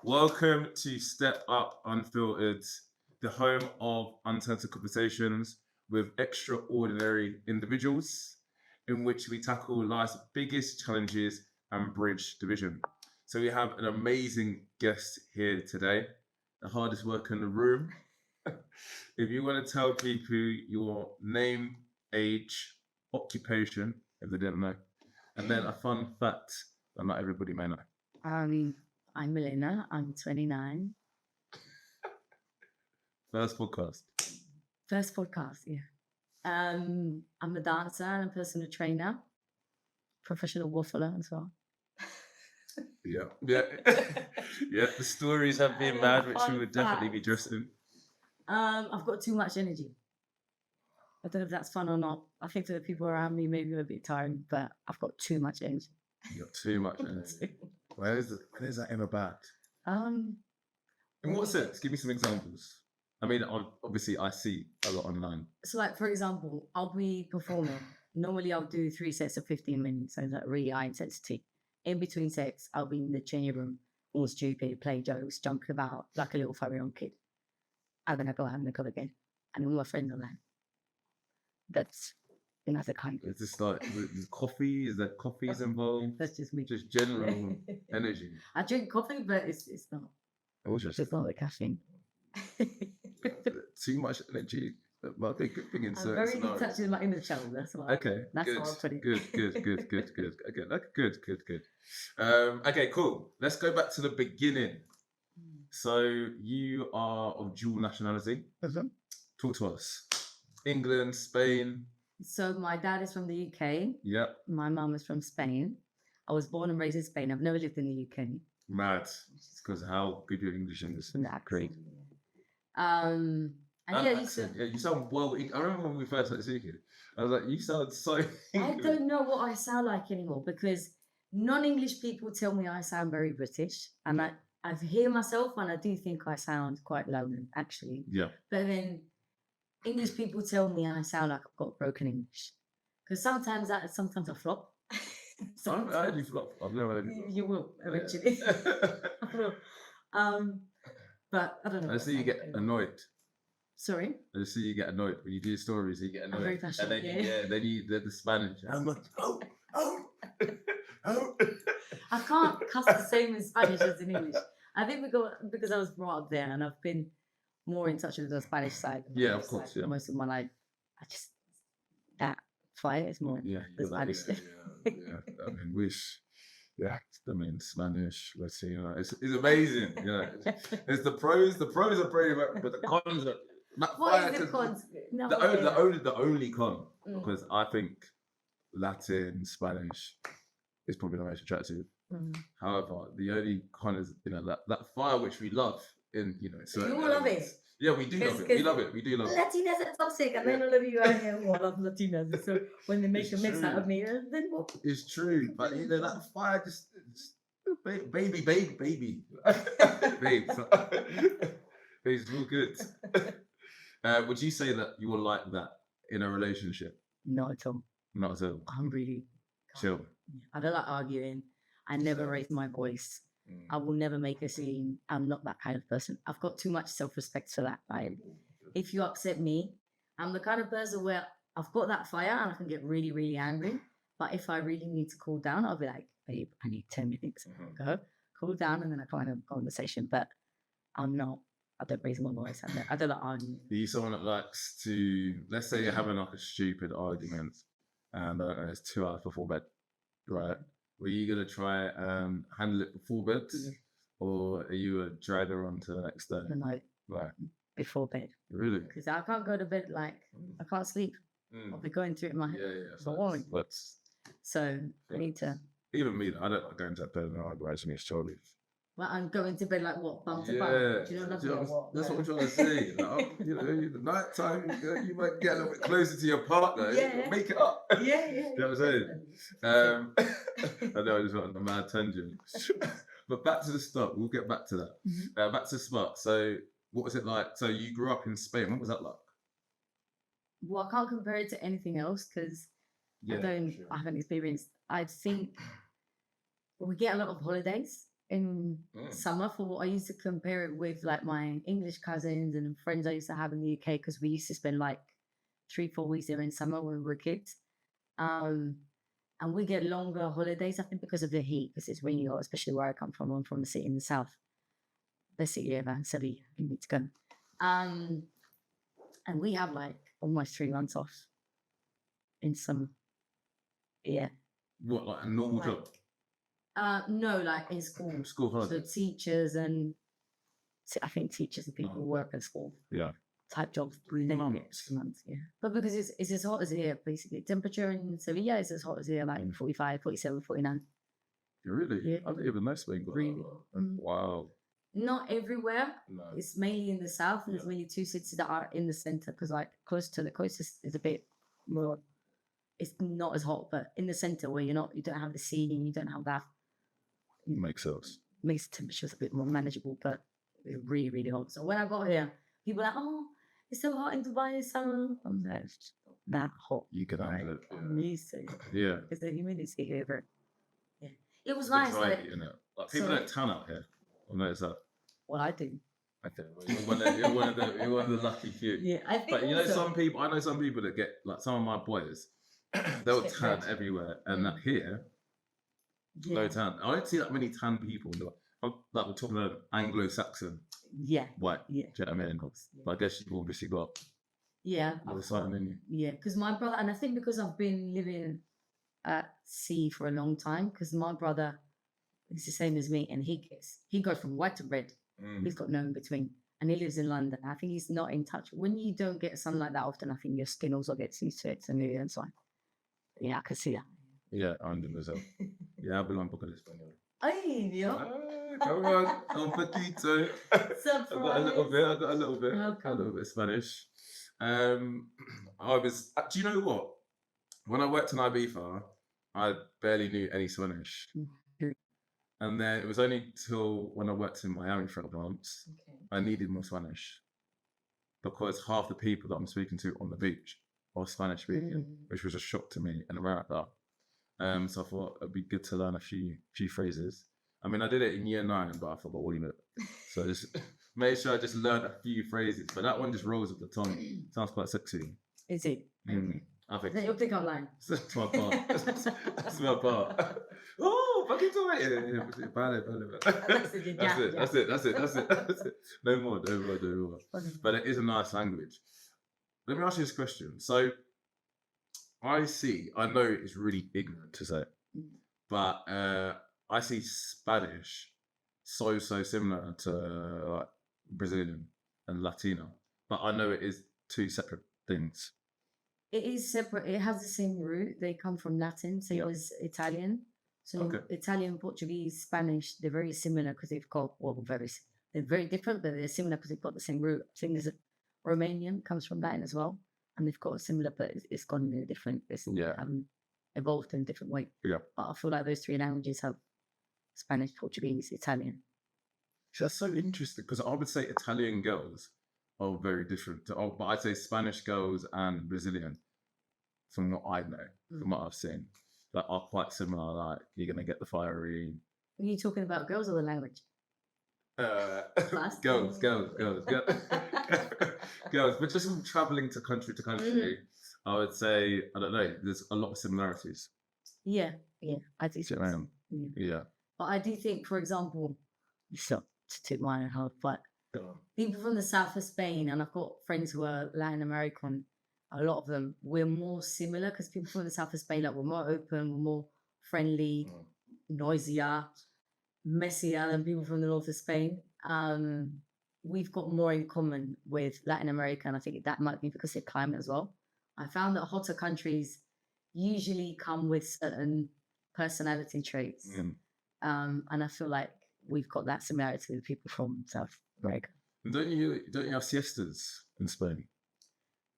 Welcome to Step Up Unfiltered, the home of uncensored conversations with extraordinary individuals in which we tackle life's biggest challenges and bridge division. So we have an amazing guest here today, the hardest worker in the room. If you want to tell people your name, age, occupation, if they didn't know, and then a fun fact that not everybody may know. I'm Elena. I'm 29. First podcast. First podcast, yeah. I'm a dancer and a personal trainer, professional waffler as well. Yeah. Yeah. The stories have been mad, which we would definitely be interested. I've got too much energy. I don't know if that's fun or not. I think to the people around me, maybe a bit tired, but I've got too much energy. You got too much energy. Where is that ever bad? Um, In what sense? Give me some examples. I mean, obviously, I see a lot online. So, like, for example, I'll be performing. Normally, I'll do 3 sets of 15 minutes, so that's really high intensity. In between sets, I'll be in the changing room, all stupid, play jokes, jumping about like a little 5-year-old kid. And then I go out in the club again, and all my friends are there. That's another kind of. Is this like coffee? Is there coffees involved? That's just me. Just general energy. I drink coffee, but it's not. It's not the caffeine. Too much energy might be a good thing in certain very scenarios. good touching my inner child. That's why. Okay. That's good, what I'm putting. Good. Okay, good. Okay, cool. Let's go back to the beginning. So you are of dual nationality. Mm-hmm. Talk to us. England, Spain. So my dad is from the UK. Yep. My mum is from Spain. I was born and raised in Spain. I've never lived in the UK. Mad. It's because how good your English is. Great. And yeah, you sound well. I remember when we first started speaking. I was like, you sound so. I don't know what I sound like anymore because non-English people tell me I sound very British, and I hear myself and I do think I sound quite London actually. Yeah. But then English people tell me I sound like I've got broken English because sometimes I flop. I heard you flop. I've never heard you flop. You will eventually. I will. But I don't know. I see you get annoyed. Sorry? I see you get annoyed when you do stories. You get annoyed. I'm very passionate. And then, then you the Spanish. I'm like, oh. I can't cuss the same in Spanish as in English. I think because I was brought up there and I've been more in touch with the Spanish side. Yeah, of course. Yeah. Most of my life, I just that fire is more the Spanish. Yeah. I mean, Spanish, Latino. It's amazing. Yeah, it's the pros. The pros are pretty much, but the cons are. What is the cons? No, the only con because I think Latin, Spanish is probably the most attractive. However, the only con is that fire which we love in So you all love it. Yeah, we do love it. We love it. We do love it. Latinas are toxic, and then all of you out here love Latinas. So when they make a mix out of me, then what? It's true, but that fire just baby, babe. It's real good. Would you say that you were like that in a relationship? Not at all. Not at all. I'm really chill. I don't like arguing. I never raise my voice. I will never make a scene. I'm not that kind of person. I've got too much self-respect for that. Like, if you upset me, I'm the kind of person where I've got that fire and I can get really, really angry. But if I really need to cool down, I'll be like, babe, I need 10 minutes. Go, cool down, and then I kind of conversation. But I don't raise my voice. I don't like arguing. Are you someone that likes to, let's say you're having like a stupid argument and it's 2 hours before bed, right? Were you going to try and handle it before bed? Or are you a driver on to the next day? No. Right. Before bed. Really? Because I can't go to bed I can't sleep. I'll be going through it in my head. Yeah. So I need to. Even me, I don't go into bed and I actually it's totally. Well, I'm going to bed like what? Bum to bum? Do you know what? That's what I'm trying to say. The night time, you might get a little bit closer to your partner. Yeah. Make it up. Yeah. You know what I'm saying? I know I just went on a mad tangent. But back to the start. We'll get back to that. Mm-hmm. Back to Smart. So what was it like? So you grew up in Spain. What was that like? Well, I can't compare it to anything else because I haven't experienced. I think we get a lot of holidays. in summer. For what I used to compare it with, like my English cousins and friends I used to have in the UK, because we used to spend like 3-4 weeks there in summer when we were kids. And we get longer holidays, I think, because of the heat, because it's rainy a lot, especially where I come from. I'm from a city in the south. The city of Sevilla, you need to go. And we have like almost 3 months off in summer. Yeah. What, like a normal job? No, like in school. School holidays. So teachers and I think teachers and people who work at school. Yeah. Type jobs. 3 months. Months, yeah. But because it's as hot as here, basically. Temperature in Sevilla is as hot as here, like 45, 47, 49. Really? Yeah. I didn't even know Spain got Really? Wow. Not everywhere. No. It's mainly in the south, and there's mainly 2 cities that are in the center, because like close to the coast is a bit more. It's not as hot, but in the center where you don't have the sea, you don't have that. Makes sense. Makes the temperatures a bit more manageable, but it's really, really hot. So when I got here, people are like, "Oh, it's so hot in Dubai in summer." I'm like, "It's not that hot." You can handle it. I'm used to it. Yeah. Because the humidity here. Yeah. It was nice. Like people don't tan out here. I've noticed that. Well, I do. I think you're one of the lucky few. Yeah, I think. But you know, some people. I know some people that get like some of my boys. They'll tan everywhere, and here, no tan. I don't see that many tan people. Like we're talking about Anglo-Saxon. Yeah. White. Yeah. Do you know what I mean? Yeah. But I guess you've obviously got. Yeah. The sight in you. Yeah, because my brother, and I think because I've been living at sea for a long time, because my brother is the same as me, and he goes from white to red. He's got no in between, and he lives in London. I think he's not in touch. When you don't get sunlight that often, I think your skin also gets used to it. So maybe that's why. Yeah, I can see that. Yeah, I understand. Yeah, hablo un poco de español. Ay, Dios. Come on, un poquito. I got a little bit. Okay. A little bit of Spanish. Do you know what? When I worked in Ibiza, I barely knew any Spanish. And then it was only till when I worked in Miami for a months, I needed more Spanish. Because half the people that I'm speaking to on the beach are Spanish speaking, which was a shock to me in America. So I thought it'd be good to learn a few phrases. I mean, I did it in year 9, but I forgot all of it. So I just made sure I just learned a few phrases. But that one just rolls at the tongue. Sounds quite sexy. Is it? I think. You'll pick up line. That's my part. That's my part. Oh, poquito. That's it. No more. But it is a nice language. Let me ask you this question. So, I know it's really ignorant to say, but I see Spanish so similar to like Brazilian and Latino, but I know it is 2 separate things. It is separate. It has the same root. They come from Latin, so it was Italian. So Italian, Portuguese, Spanish, they're very similar because they've got, they're very different, but they're similar because they've got the same root. I think there's Romanian comes from Latin as well, and they've got a similar, but it's gone in a different, evolved in a different way. Yeah. But I feel like those 3 languages have Spanish, Portuguese, Italian. That's so interesting because I would say Italian girls are very different. But I'd say Spanish girls and Brazilian, from what I know, from what I've seen, that are quite similar. Like you're gonna get the fiery. Are you talking about girls or the language? Girls. But just from traveling to country, I would say I don't know. There's a lot of similarities. Yeah, I do. Yeah. But I do think, for example, to toot my own heart, but people from the south of Spain, and I've got friends who are Latin American, a lot of them, we're more similar because people from the south of Spain, like, we're more open, we're more friendly, noisier, messier than people from the north of Spain. We've got more in common with Latin America, and I think that might be because of climate as well. I found that hotter countries usually come with certain personality traits. And I feel like we've got that similarity with people from South America. Don't you have siestas in Spain?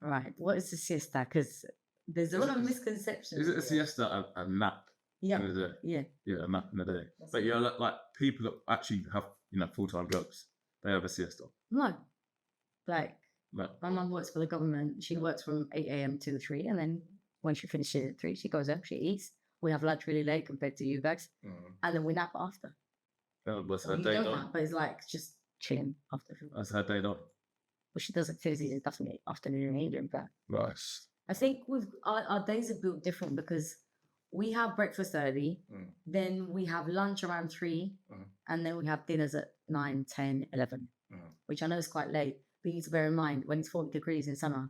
Right. What is a siesta? Because there's a lot of misconceptions. Is it a siesta, a nap? Yeah. In the day? Yeah, a nap in the day. But you're like people that actually have full-time jobs. They have a siesta. No. Like my mum works for the government. She works from 8 a.m. to 3, and then when she finishes at 3, she goes out, she eats. We have lunch really late compared to you guys, and then we nap after. What's her You day don't done? mind, but it's like just chilling after food. That's her day done. But she does activities definitely afternoon either, in fact. Nice. I think with our days are built different because we have breakfast early, then we have lunch around 3, and then we have dinners at 9, 10, 11, which I know is quite late. But you need to bear in mind, when it's 40 degrees in summer,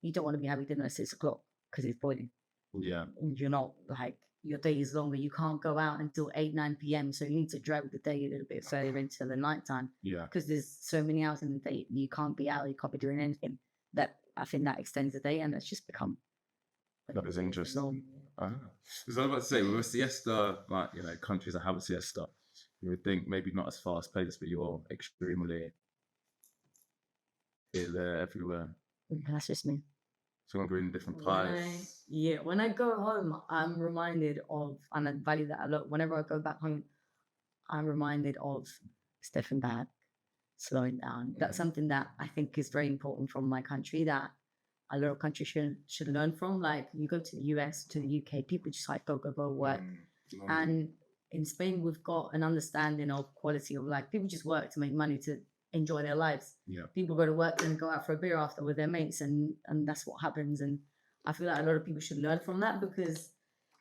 you don't want to be having dinner at 6 o'clock because it's boiling. Yeah. You're not like, your day is longer. You can't go out until 8, 9 p.m. So you need to drag the day a little bit further into the nighttime. Yeah. Because there's so many hours in the day. You can't be out, you can't be doing anything. That I think that extends the day, and it's just become. That is interesting. Because I was about to say, with a siesta, like, you know, countries that have a siesta, you would think maybe not as fast paced, but you're extremely here, there, everywhere. That's just me. So I'm in different pies. When I go home, I'm reminded of, and I value that a lot. Whenever I go back home, I'm reminded of stepping back, slowing down. That's something that I think is very important from my country that a lot of countries should learn from. Like, you go to the US, to the UK, people just like go work. And in Spain, we've got an understanding of quality of life. People just work to make money to enjoy their lives. Yeah. People go to work and go out for a beer after with their mates, and that's what happens. And I feel like a lot of people should learn from that, because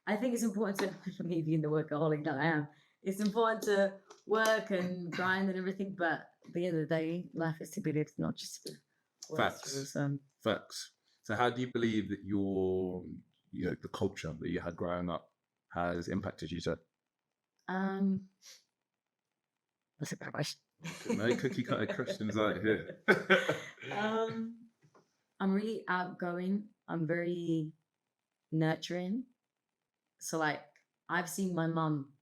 I think it's important to, me being the workaholic that I am, it's important to work and grind and everything, but at the end of the day, life is to be lived, not just to work. Facts. Facts. So how do you believe that the culture that you had growing up has impacted you, sir? That's a great question. No cookie cutter questions out here. I'm really outgoing. I'm very nurturing. So, like, I've seen my mum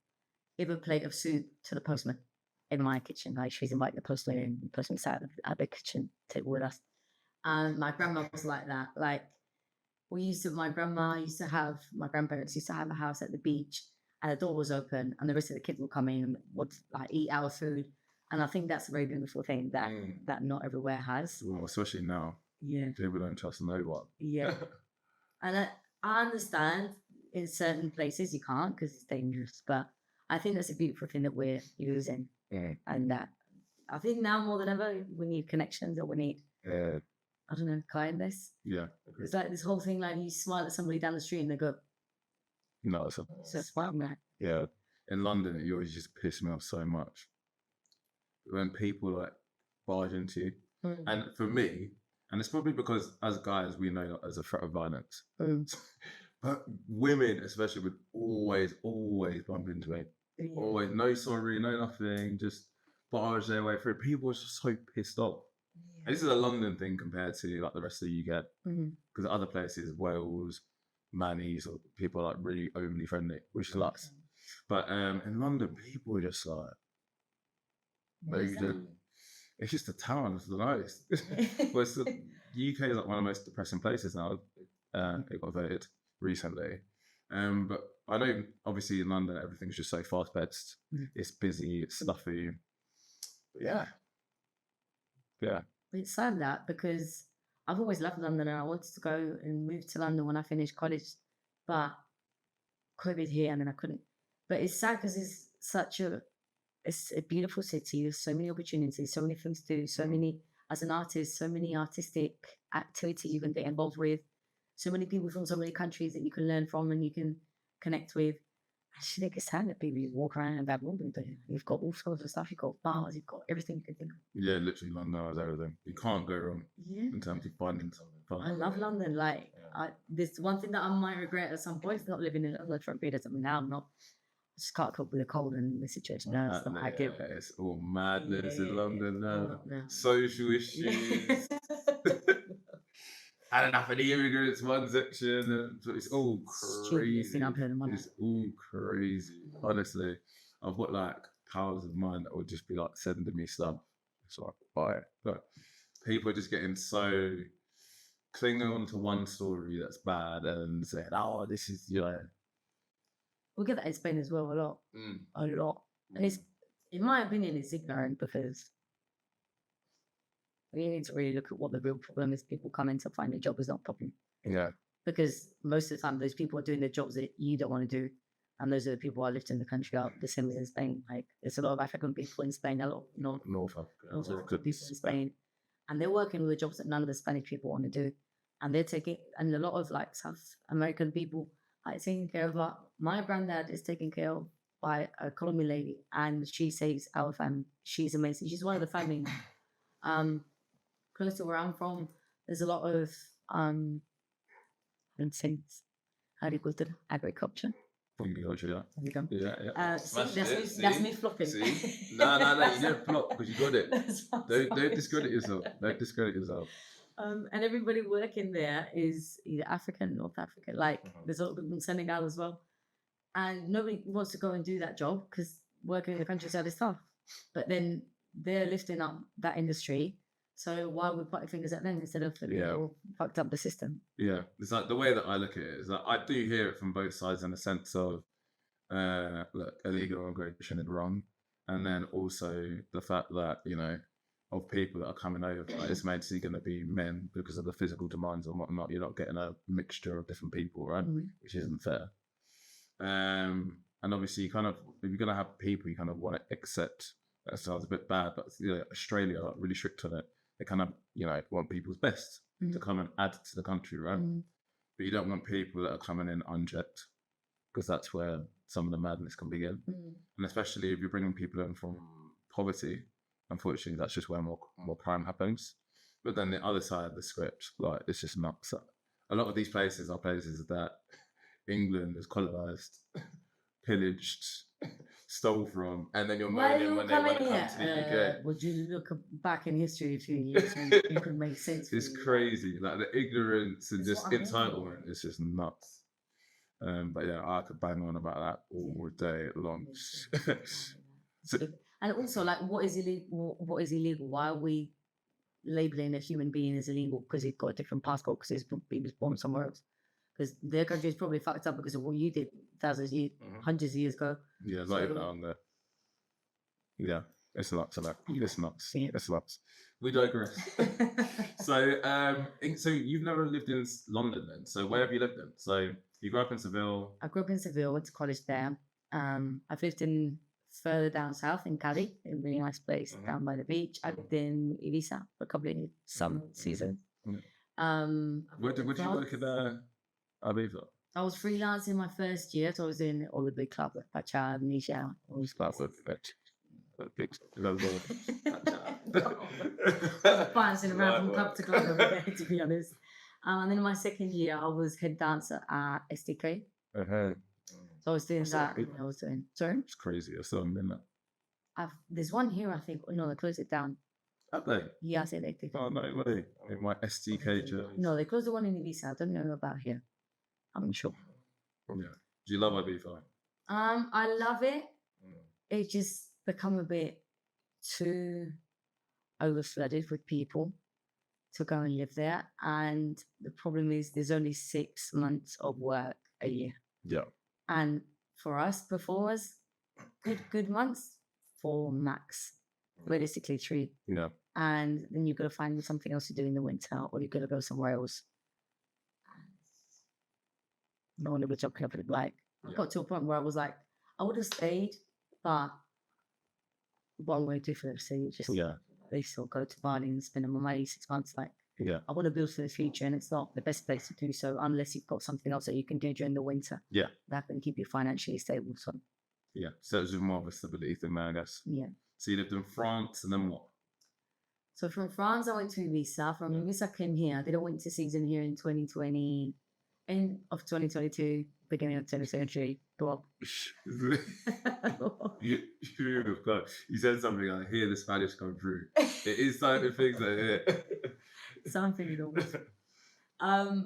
give a plate of soup to the postman in my kitchen. Like, she's invited the postman in, the postman sat at the kitchen table with us. And my grandma was like that. Like, my grandparents used to have a house at the beach, and the door was open, and the rest of the kids would come in and would like eat our food. And I think that's a very beautiful thing that not everywhere has. Well, especially now. Yeah. People don't trust no one. Yeah. And I understand in certain places you can't because it's dangerous, but I think that's a beautiful thing that we're using. Yeah. And that I think now more than ever, we need connections, or we need, I don't know, kindness. Yeah. It's like this whole thing, like you smile at somebody down the street and they go, no, it's a smile, man. Yeah. In London, it always just pissed me off so much when people like barge into you. And for me, and it's probably because as guys, we know that as a threat of violence. But women, especially, would always bump into me. Yeah. Always, no sorry, no nothing, just barge their way through. People are just so pissed off. Yeah. And this is a London thing compared to like the rest of the UK. Because other places, Wales, Manny's, or people are like really overly friendly, which is nuts. But in London, people are just like, it's just a town. It's the most. Well, the UK is like one of the most depressing places now. It got voted recently. But I know, obviously, in London, everything's just so fast-paced. It's busy, it's stuffy. But yeah. It's sad that, because I've always loved London and I wanted to go and move to London when I finished college, but COVID hit and then I couldn't. But it's sad because it's a beautiful city. There's so many opportunities, so many things to do, so many, as an artist, so many artistic activities you can get involved with, so many people from so many countries that you can learn from and you can connect with. I just think it's sad that people walk around in that London. You've got all sorts of stuff. You've got bars. You've got everything you can think of. Yeah, literally London has everything. You can't go wrong in terms of finding something fun. I love London. Like, there's one thing that I might regret at some point is not living in London for a period of time. Now I'm not. I just can't cope with the cold and the situation. No, it's not ideal. It's all madness in London now. Social issues. Had enough of the immigrants, one section. And it's all crazy. It's all crazy. Honestly, I've got like powers of mind that would just be like sending me stuff. It's like, buy it. But people are just getting so clinging on to one story that's bad and saying, oh, this is, we get that in Spain as well a lot. A lot. And it's, in my opinion, it's ignorant, because we need to really look at what the real problem is. People coming to find a job is not a problem. Yeah. Because most of the time, those people are doing the jobs that you don't want to do. And those are the people I lived in the country out the same as in Spain. Like there's a lot of African people in Spain, a lot of North Africa. African people in Spain. And they're working with the jobs that none of the Spanish people want to do. And they're taking, and a lot of like South American people are taking care of, like, my granddad is taken care of by a Colombian lady, and she saves our family. She's amazing. She's one of the family. Close to where I'm from, there's a lot of agriculture. Agriculture, yeah. There we go. Yeah. That's me flopping. See? No, you didn't flop because you got it. Don't discredit yourself. Don't discredit yourself. And everybody working there is either African, North African. Like there's a lot of people from Senegal as well, and nobody wants to go and do that job because working in the countryside is tough. But then they're lifting up that industry. So why would we point fingers at them instead of fucked up the system? Yeah, it's like the way that I look at it is that I do hear it from both sides in the sense of look, illegal immigration is wrong, and then also the fact that of people that are coming over, like, it's mainly going to be men because of the physical demands and whatnot. You're not getting a mixture of different people, right? Which isn't fair. And obviously, if you're going to have people, you kind of want to accept. That sounds a bit bad, but Australia are really strict on it. They kind of, want people's best to come and add to the country, right? But you don't want people that are coming in unchecked, because that's where some of the madness can begin. And especially if you're bringing people in from poverty, unfortunately, that's just where more crime happens. But then the other side of the script, like, it's just nuts. A lot of these places are places that England has colonised, pillaged, stole from, and then you're moaning when they want to come to the UK. Would you look back in history a few years and you could make sense? It's crazy, like the ignorance and just entitlement is just nuts. But yeah, I could bang on about that all day long. And also, like, what is illegal? What is illegal? Why are we labeling a human being as illegal because he's got a different passport because he was born somewhere else? Because their country is probably fucked up because of what you did thousands of years, hundreds of years ago. Yeah, not even on there. Yeah, it's nuts. It's nuts. It's nuts. We digress. So you've never lived in London then. So where have you lived then? So you grew up in Seville. I grew up in Seville. Went to college there. I've lived in further down south in Cali, a really nice place down by the beach. I've lived in Ibiza for a couple of some seasons. Where did you work at Ibiza? I was freelancing my first year, so I was doing all the big clubs like Pacha, Amnesia. All these clubs. Bouncing around from club to club every day, to be honest. And then in my second year, I was head dancer at SDK. So I was doing that. I was doing. Sorry? It's crazy. I still haven't been there. There's one here, I think. No, they closed it down. Have they? Yeah, I said they did. Oh, no way. In my SDK jersey. No, they closed the one in Ibiza. I don't know about here. I'm not sure. Yeah. Do you love Ibiza? I love it. It just become a bit too overflooded with people to go and live there. And the problem is there's only 6 months of work a year. Yeah. And for us performers, good months, 4 max, realistically 3. Yeah. And then you've got to find something else to do in the winter, or you've got to go somewhere else. No one ever jumped up and like, I got to a point where I was like, I would have stayed, but what I'm going to do for them, so you just they still go to Bali and spend my money 6 months. Like, I want to build for the future, and it's not the best place to do so unless you've got something else that you can do during the winter. Yeah, that can keep you financially stable. So so it was more of a stability thing, man, I guess. Yeah. So you lived in France, and then what? So from France, I went to Ibiza. From Ibiza, I came here. I did a winter season here in 2020, end of 2022, beginning of 2023. Go up. You said something, I hear the Spanish come through. It is certain things I hear. Something you know.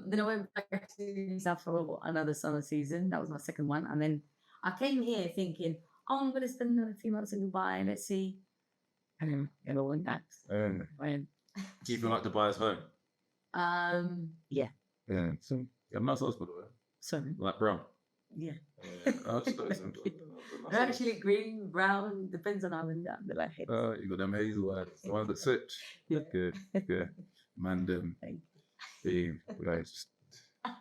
Then I went back to Ibiza for another summer season. That was my second one. And then I came here thinking, I'm going to spend another few months in Dubai. Let's see. And then all went back. Do you feel like Dubai is home? Yeah. Yeah. So, I'm not supposed to do it. Sorry. Like brown. Yeah. They're actually green, brown, depends on how many they're like heads. You got them hazel ones, the ones that switch. Yeah. Good. Man, them. Guys,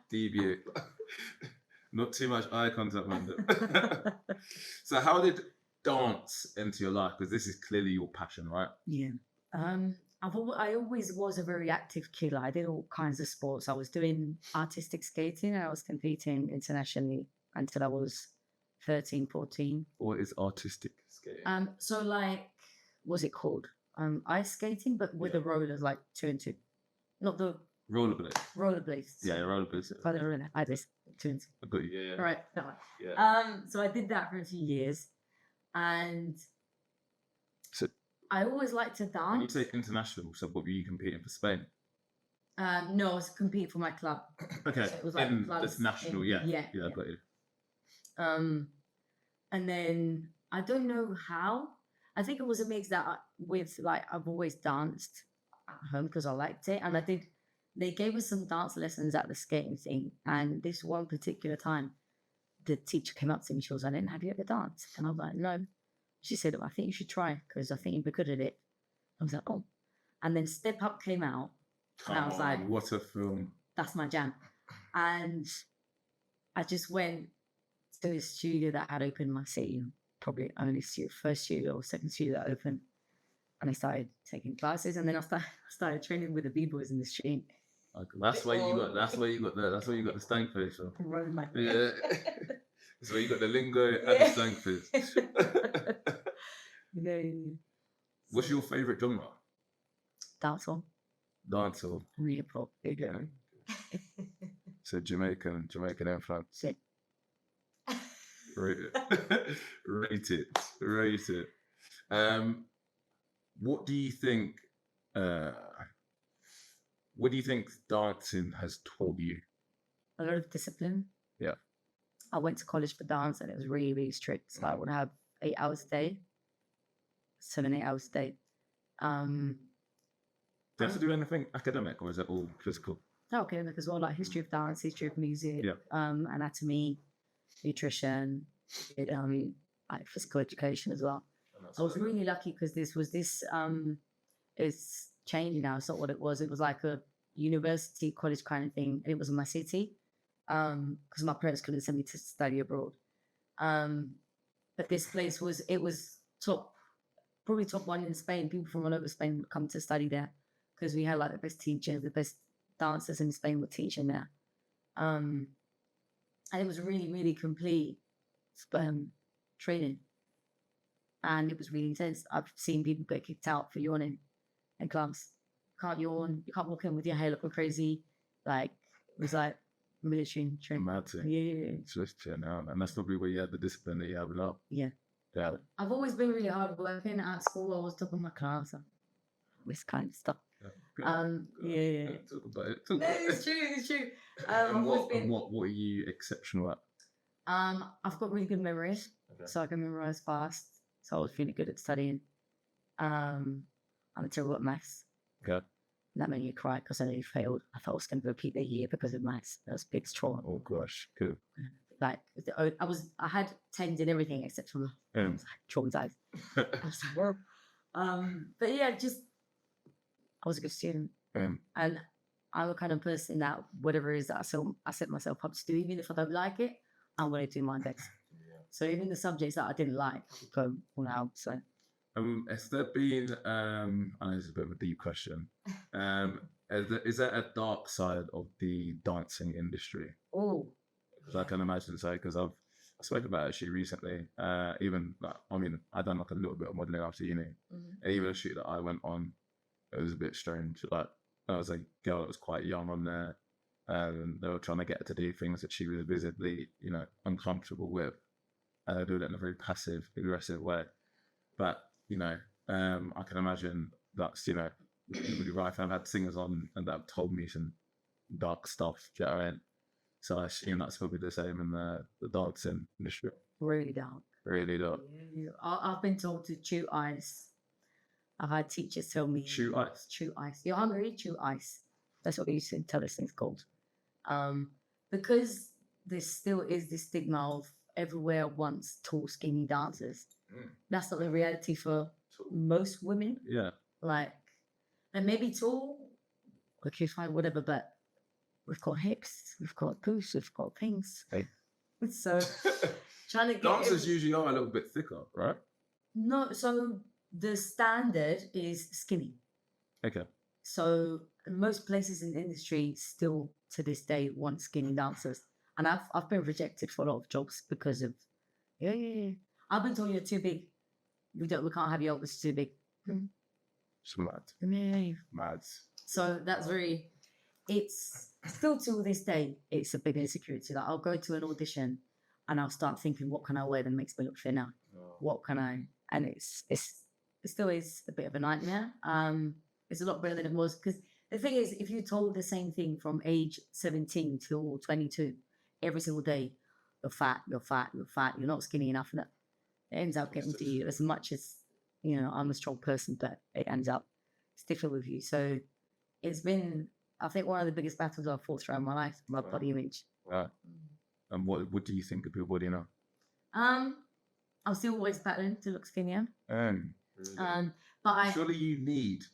deviate. Not too much eye contact, man. So how did dance enter your life? Because this is clearly your passion, right? Yeah. I always was a very active kid. I did all kinds of sports. I was doing artistic skating and I was competing internationally until I was 13, 14. What is artistic skating? So like, what's it called? Ice skating, but with the rollers like 2 and 2. Not the Rollerblade. rollerblades. Yeah, rollerblades. But they're in it. I just 2 and 2. I got you. Yeah. Right, that one. Yeah. So I did that for a few years, and So I always liked to when you dance. say international, so what were you competing for Spain? No, I was competing for my club. Okay. So it was like in clubs this national, in- yeah. yeah. I got you. And then I don't know how. I think it was a mix that with like I've always danced at home because I liked it, and I did. They gave us some dance lessons at the skating thing, and this one particular time, the teacher came up to me. She was like, "Have you ever danced?" And I was like, "No." She said, "I think you should try because I think you'd be good at it." I was like, "Oh," and then Step Up came out, and I was like, What a film. "That's my jam," and I just went to a studio that had opened in my city, probably only first studio or second studio that opened. And I started taking classes, and then I started training with the b-boys in the street. Okay, that's where you got the stank face from. Running my Yeah. That's where you got the lingo and the stank face. yeah. What's your favourite genre? Dancehall, Dancehall. really pro. Yeah. So Jamaican influence. Yeah. Rate it. Rate it. What do you think? What do you think dancing has taught you? A lot of discipline. Yeah. I went to college for dance, and it was really, really strict. So I would have 8 hours a day, 7, 8 hours a day. Do you have to do anything academic, or is it all physical? Okay, as well, like history of dance, history of music, Yeah. Anatomy, nutrition, like physical education as well. I was really lucky because it's changing now. It's not what it was. It was like a university, college kind of thing. And it was in my city because my parents couldn't send me to study abroad. But this place was probably top one in Spain. People from all over Spain would come to study there because we had like the best teachers, the best dancers in Spain were teaching there. And it was really, really complete training. And it was really intense. I've seen people get kicked out for yawning in class. You can't yawn. You can't walk in with your hair looking crazy. Like, it was like military training. Mad thing. Yeah. It's just chilling out. And that's probably where you had the discipline that you have now. Yeah. Yeah. I've always been really hard working at school. I was top of my class. This kind of stuff. Yeah. Talk about it. No, it's true. And what are you exceptional at? I've got really good memories, so I can memorize fast. So I was really good at studying. I'm terrible at maths. Okay. That made me cry because I nearly failed. I thought I was going to repeat the year because of maths. That was a big trauma. Oh gosh, cool. Like I had 10s in everything except for I was like traumatized. I was like, well, but yeah, I was a good student, and I'm the kind of person that whatever it is that I set myself up to do, even if I don't like it, I'm going to do my best. So even the subjects that I didn't like, I would go all out. So, has there been? I know it's a bit of a deep question. Is there a dark side of the dancing industry? oh, Because I can imagine so. Because I've spoken about it actually recently. Even like, I done like a little bit of modelling after uni, and even a shoot that I went on, it was a bit strange. Like there was a girl that was quite young on there, and they were trying to get her to do things that she was visibly, uncomfortable with. And they do it in a very passive, aggressive way. But I can imagine that's really right. I've had singers on and that have told me some dark stuff. Do you know what I mean? So I assume that's probably the same in the dancing industry. really dark. Really dark. Yeah. I've been told to chew ice. I've had teachers tell me Chew ice. Chew ice. You're hungry, chew ice. That's what they used to tell us things called. Because there still is this stigma of everywhere wants tall, skinny dancers. That's not the reality for most women. Yeah. Like, and maybe tall, we can find whatever, but we've got hips, we've got boobs, we've got things. Hey. So trying to get Dancers usually are a little bit thicker, right? no. So the standard is skinny. Okay. So most places in the industry still to this day want skinny dancers, and I've been rejected for a lot of jobs because of yeah. I've been told you're too big. We can't have you over. It's too big. It's mad. Yeah. Mad. So that's very. It's still to this day. It's a big insecurity. Like I'll go to an audition, and I'll start thinking, what can I wear that makes me look thinner? What can I? And it still is a bit of a nightmare. It's a lot better than it was because the thing is, if you told the same thing from age 17 till 22 every single day, you're fat, you're not skinny enough, and it ends up getting to you as much as I'm a strong person, but it ends up sticking with you. So it's been, I think, one of the biggest battles I've fought throughout my life, my body image. Right. And what do you think of your body now? I'm still always battling to look skinnier. But surely you need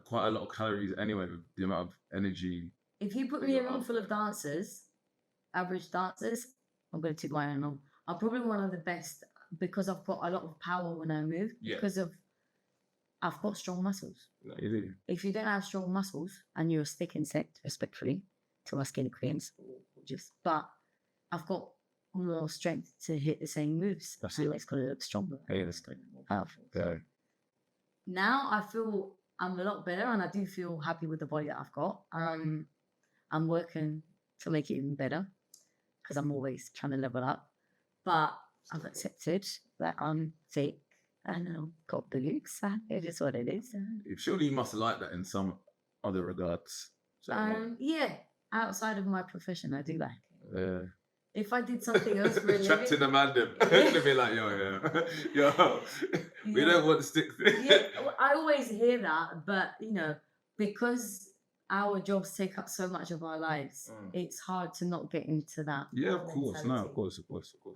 quite a lot of calories anyway with the amount of energy. If you put me in a room full of dancers, average dancers, I'm going to toot my own horn. I'm probably one of the best because I've got a lot of power when I move because I've got strong muscles. No, you do. If you don't have strong muscles and you're a stick insect, respectfully to my skinny queens, but I've got more strength to hit the same moves. That's it. It's got to look stronger. Yeah, that's good. More powerful. Yeah. Now I feel I'm a lot better and I do feel happy with the body that I've got. I'm working to make it even better because I'm always trying to level up. But I've accepted that I'm thick and I've got the looks. It is what it is. Surely you must like that in some other regards. So, yeah, outside of my profession, I do like it. Yeah. If I did something else for a trapped in the mandem, to be like, yo, we don't want to stick. Yeah, I always hear that, but because our jobs take up so much of our lives, it's hard to not get into that. Yeah, of course, no, of course.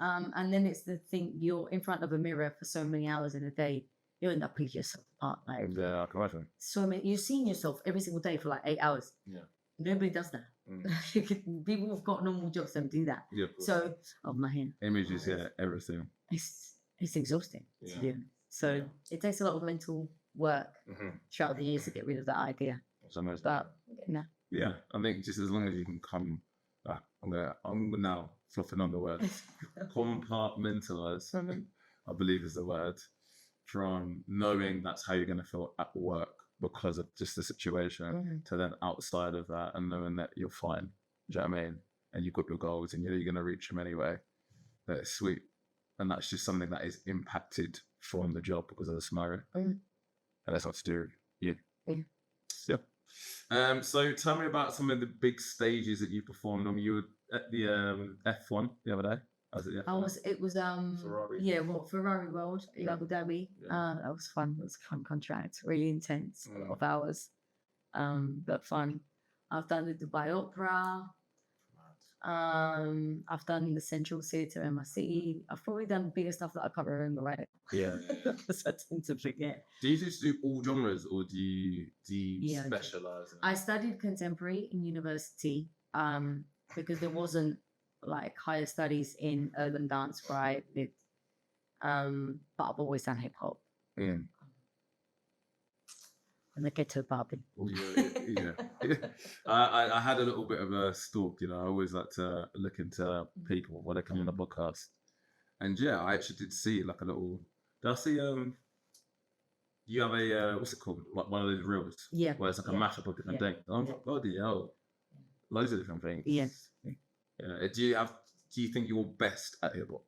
And then it's the thing, you're in front of a mirror for so many hours in a day, you end up picking yourself apart. Like, yeah, I can imagine. So you're seeing yourself every single day for like 8 hours. Yeah. Nobody does that. People who've got normal jobs don't do that. Yeah, so, my hand. Images, everything. It's exhausting to do. So it takes a lot of mental work throughout the years to get rid of that idea. But yeah, I think just as long as you can come, I'm now fluffing on the word, compartmentalize. I believe is the word, from knowing that's how you're going to feel at work because of just the situation to then outside of that and knowing that you're fine. Do you know what I mean? And you've got your goals and you're going to reach them anyway. That's sweet. And that's just something that is impacted from the job because of the scenario. And that's what to do. Yeah. So tell me about some of the big stages that you performed on. You were at the F1 the other day. It was Ferrari. Ferrari World in Abu Dhabi. That was fun. It was a fun contract, really intense, a lot of hours, but fun. I've done the Dubai Opera. I've done the Central Theatre in my city. I've probably done bigger stuff that I can't remember right. Yeah. So I tend to forget. Do you just do all genres or do you specialise? I studied contemporary in university because there wasn't like higher studies in urban dance, right? But I've always done hip hop. Yeah. And the ghetto Barbie. Yeah. I had a little bit of a stalk, I always like to look into people when they come on the podcast. And I actually did see like a little, did I see, you have a, what's it called? Like one of those reels? Yeah. Where it's like a mashup of different things. I'm like, bloody hell. Loads of different things. Yes. Yeah. Do you think you're best at hip hop?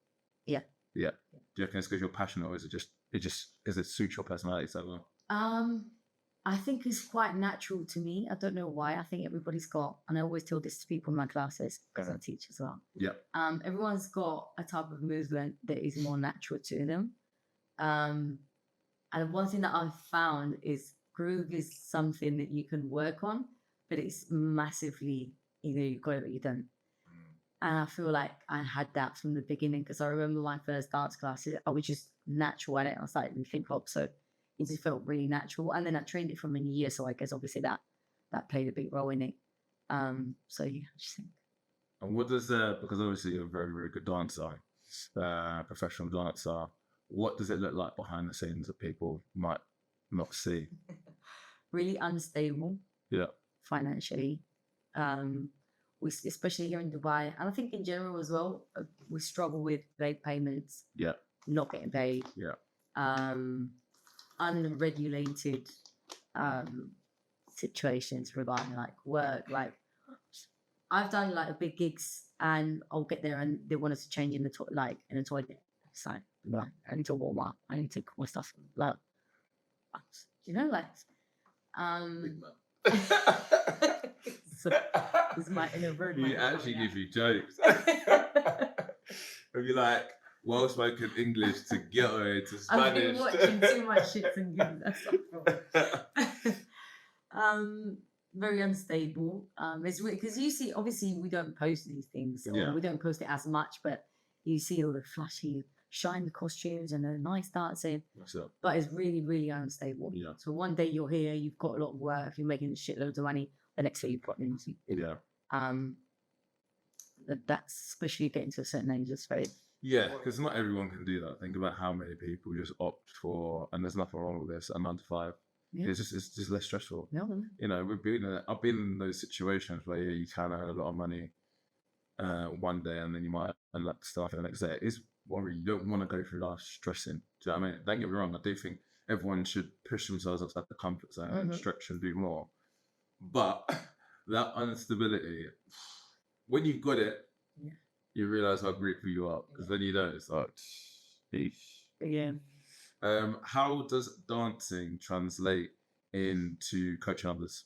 Yeah. Yeah. Do you reckon it's because you're passionate or is it suits your personality so well? I think it's quite natural to me. I don't know why. I think everybody's got, and I always tell this to people in my classes because I teach as well. Yeah. Everyone's got a type of movement that is more natural to them. And one thing that I've found is groove is something that you can work on, but it's massively, you got it or you don't. And I feel like I had that from the beginning because I remember my first dance classes, I was just natural at it. I was like in hip hop, so it just felt really natural. And then I trained it for many years, so I guess obviously that played a big role in it. So yeah, I just think. And what does because obviously you're a very, very good dancer, professional dancer, what does it look like behind the scenes that people might not see? Really unstable Yeah. financially. Especially here in Dubai, and I think in general as well, we struggle with late payments, Yeah. not getting paid, Yeah. unregulated situations regarding like work. Like I've done like big gigs, and I'll get there and they want us to change in the in the toilet. It's like, no, I need to warm up. I need to cook my stuff. Like, like so it's my inner bird. He actually gives you jokes. It'd be like well-spoken English to ghetto to Spanish. I've been watching too much shit and giving that stuff. Very unstable. It's weird because you see, obviously, we don't post these things, or we don't post it as much, but you see all the flashy, shiny costumes and the nice dancing. But it's really, really unstable. Yeah. So one day you're here, you've got a lot of work, you're making shitloads of money. The next day you've got music. Yeah. That's especially getting to a certain age. It's very. Yeah, because not everyone can do that. Think about how many people just opt for, and there's nothing wrong with this, a 9 to 5. Yeah. It's just less stressful. No. I've been in those situations where you can earn a lot of money one day, and then you might earn like stuff the next day. It's worry. You don't want to go through life stressing. Do you know what I mean? Don't get me wrong. I do think everyone should push themselves outside the comfort zone and stretch and do more. But that instability, when you've got it, you realize how grateful you are. Because when you don't, it's like, yeah. How does dancing translate into coaching others?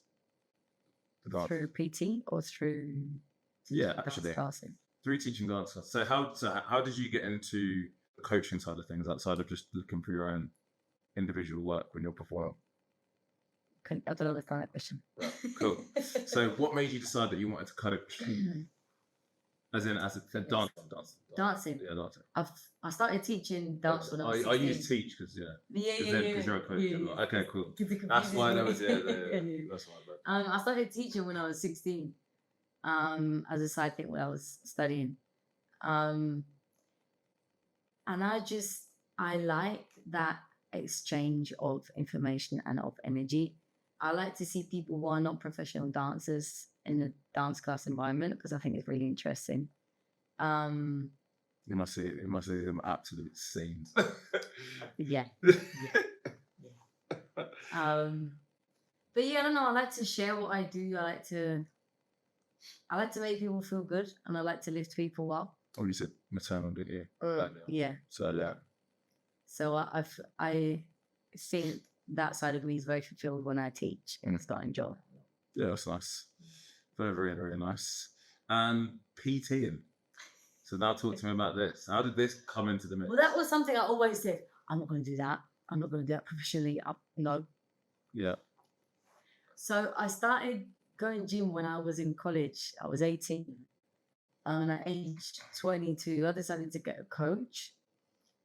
Through PT or through? Yeah, actually, through teaching dance. So how did you get into the coaching side of things outside of just looking for your own individual work when you're performing? I don't understand that question. Right, cool. So what made you decide that you wanted to coach? As a dance? Dancing. Yeah, dancing. I started teaching dance when I was 16. I use teach because because you're a coach. Yeah. Okay, cool. That's why that was that's why. I started teaching when I was 16. As a side thing when I was studying, and I like that exchange of information and of energy. I like to see people who are not professional dancers in a dance class environment because I think it's really interesting. You must see them absolute scenes. Yeah. But yeah, I don't know. I like to share what I do. I like to make people feel good, and I like to lift people up. Oh, you said maternal, didn't you? Yeah. So yeah. So I think that side of me is very fulfilled when I teach and start enjoying. Yeah, that's nice. Very, very, very nice. And PTing. So now talk to me about this. How did this come into the mix? Well, that was something I always said. I'm not going to do that. I'm not going to do that professionally. No. Yeah. So I started going gym when I was in college. I was 18. And at age 22, I decided to get a coach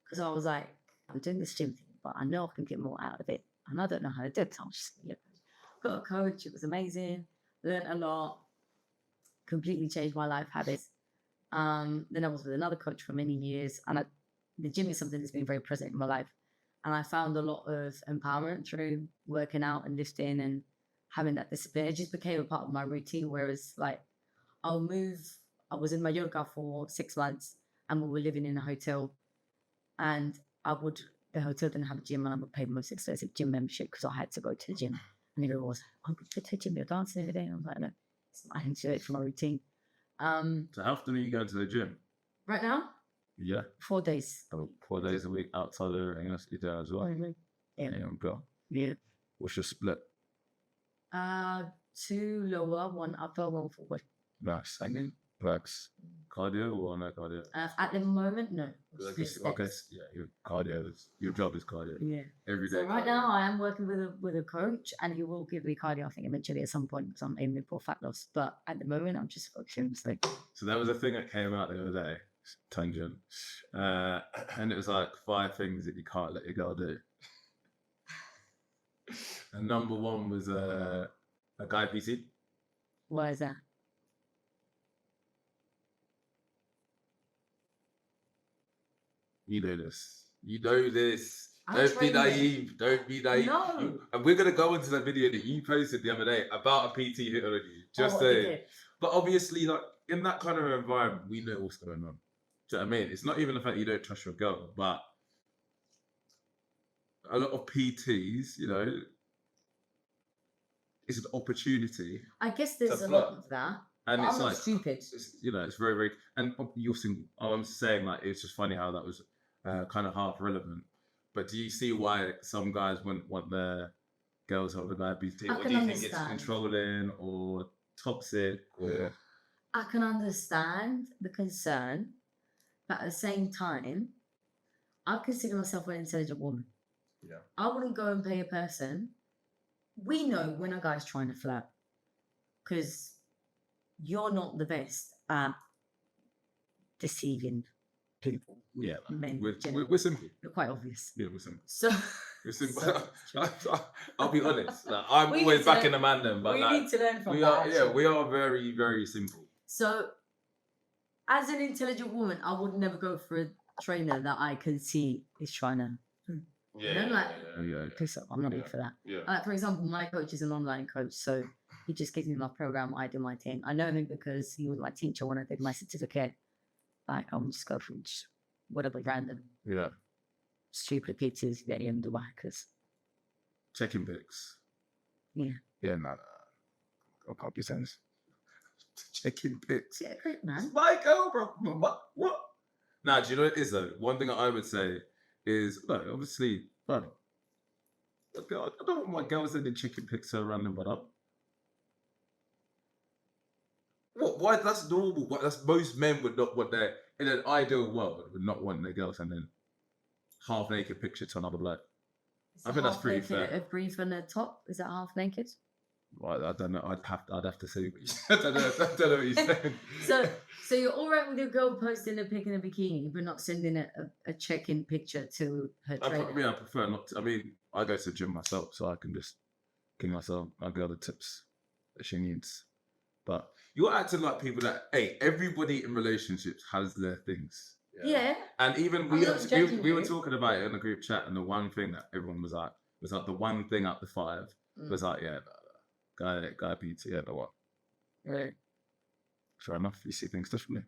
because I was like, I'm doing this gym thing, but I know I can get more out of it. And I don't know how to do it. So I just got a coach. It was amazing. Learned a lot. Completely changed my life habits. Then I was with another coach for many years. And the gym is something that's been very present in my life. And I found a lot of empowerment through working out and lifting and having that discipline. It just became a part of my routine. Whereas I was in Mallorca for 6 months and we were living in a hotel. And the hotel didn't have a gym, and I would pay the most expensive gym membership because I had to go to the gym. And everyone was like, oh, go to the gym, you're dancing every day. And I was like, no, I didn't do it for my routine. So how often are you going to the gym? Right now? Yeah. 4 days. So 4 days a week outside of everything else you do as well? Mm-hmm. Yeah. What's your split? 2 lower, 1 upper, 1 forward. Nice. Thank you. Works. Cardio or no cardio? At the moment, no. Okay, yeah, your job is cardio. Yeah. Every day. So right now I am working with a coach, and he will give me cardio, I think, eventually at some point, because I'm aiming for fat loss. But at the moment, I'm just focusing. So that was a thing that came out the other day, tangent, and it was like 5 things that you can't let your girl do. And number 1 was a guy PT. Why is that? You know this. You know this. I Don't be trained it. naive. Don't be naive. No. And we're gonna go into that video that you posted the other day about a PT hit on you. Just what they saying. did. But obviously, like in that kind of environment, we know what's going on. Do you know what I mean? It's not even the fact you don't trust your girl, but a lot of PTs, you know, it's an opportunity. I guess there's to a lot flirt. of that. And But it's I'm not like, stupid. it's, you know, it's very, very, and you're single. I'm saying like, it's just funny how that was kind of half relevant. But do you see why some guys wouldn't want their girls have the guy PT? I Or can do you think it's understand. controlling or toxic? Or I can understand the concern, but at the same time, I consider myself an intelligent woman. Yeah. I wouldn't go and pay a person. We know when a guy's trying to flirt because you're not the best at deceiving people. yeah, Men, we're simple. You're quite obvious. Yeah, we're simple. So, We're simple. so I'll be honest. Like, I'm We always need to backing learn- the man then, but we like, need to learn from we that. are, yeah, actually. we are very, very simple. So, as an intelligent woman, I would never go for a trainer that I can see is trying to Yeah, like- yeah. piss up. I'm not here for that. Yeah. For example, my coach is an online coach, so he just gives me my program. I do my thing. I know him because he was my teacher when I did my certificate. Like, I'll just go for just whatever random, Yeah. stupid pizzas getting in Dubai. Because Checking pics. Yeah. Yeah, no. I'll copy sense. Checking pics. yeah, great man. My girl, bro. What? Nah, do you know what it is though? One thing I would say is, look, obviously, bro, I don't want my girls sending chicken pics so random, but up. What? Why? That's normal. That's most men would not want their, in an ideal world, would not want their girl sending half naked picture to another bloke. I think that's pretty fair. A brief and a top. Is that half naked? Well, I don't know. I'd have to say. I don't know what you're saying. So you're all right with your girl posting a pic in a bikini, but not sending a check-in picture to her trainer? I prefer not to. I mean, I go to the gym myself, so I can just give myself my girl the tips that she needs. But you're acting like people that, hey, everybody in relationships has their things. Yeah. And even I'm not judging we were you. talking about it in the group chat, and the one thing that everyone was like the one thing out the five was like, yeah, guy PT, yeah, the what? Right. Fair enough. You see things differently.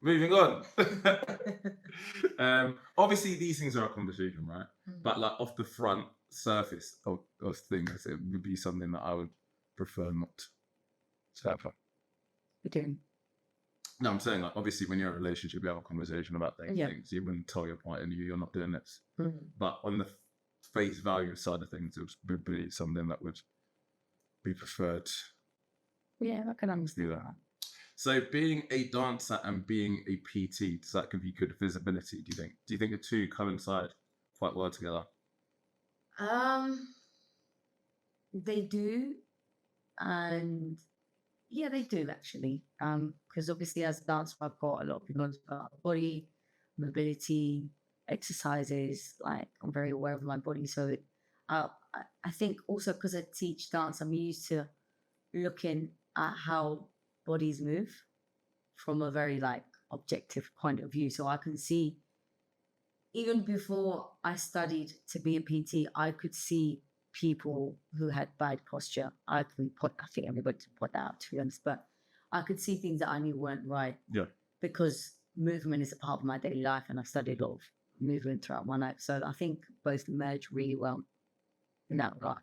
Moving on. Obviously, these things are a conversation, right? But like off the front surface of things, it would be something that I would prefer not to happen. We're doing. No, I'm saying like obviously when you're in a relationship, you have a conversation about things. Yeah. You wouldn't tell your partner you're not doing this. But on the face value side of things, it would be something that would be preferred. Yeah, I can understand Do that. So being a dancer and being a PT, does that give you good visibility, do you think? Do you think the two coincide quite well together? They do, and yeah, they do actually. Because obviously as a dancer, I've got a lot of people about body, mobility, exercises. Like I'm very aware of my body, so I think also because I teach dance, I'm used to looking at how bodies move from a very like objective point of view. So I can see, even before I studied to be a PT, I could see people who had bad posture. I think everybody can point that out, to be honest, but I could see things that I knew weren't right. Yeah. Because movement is a part of my daily life, and I studied a lot of movement throughout my life. So I think both merge really well in that regard.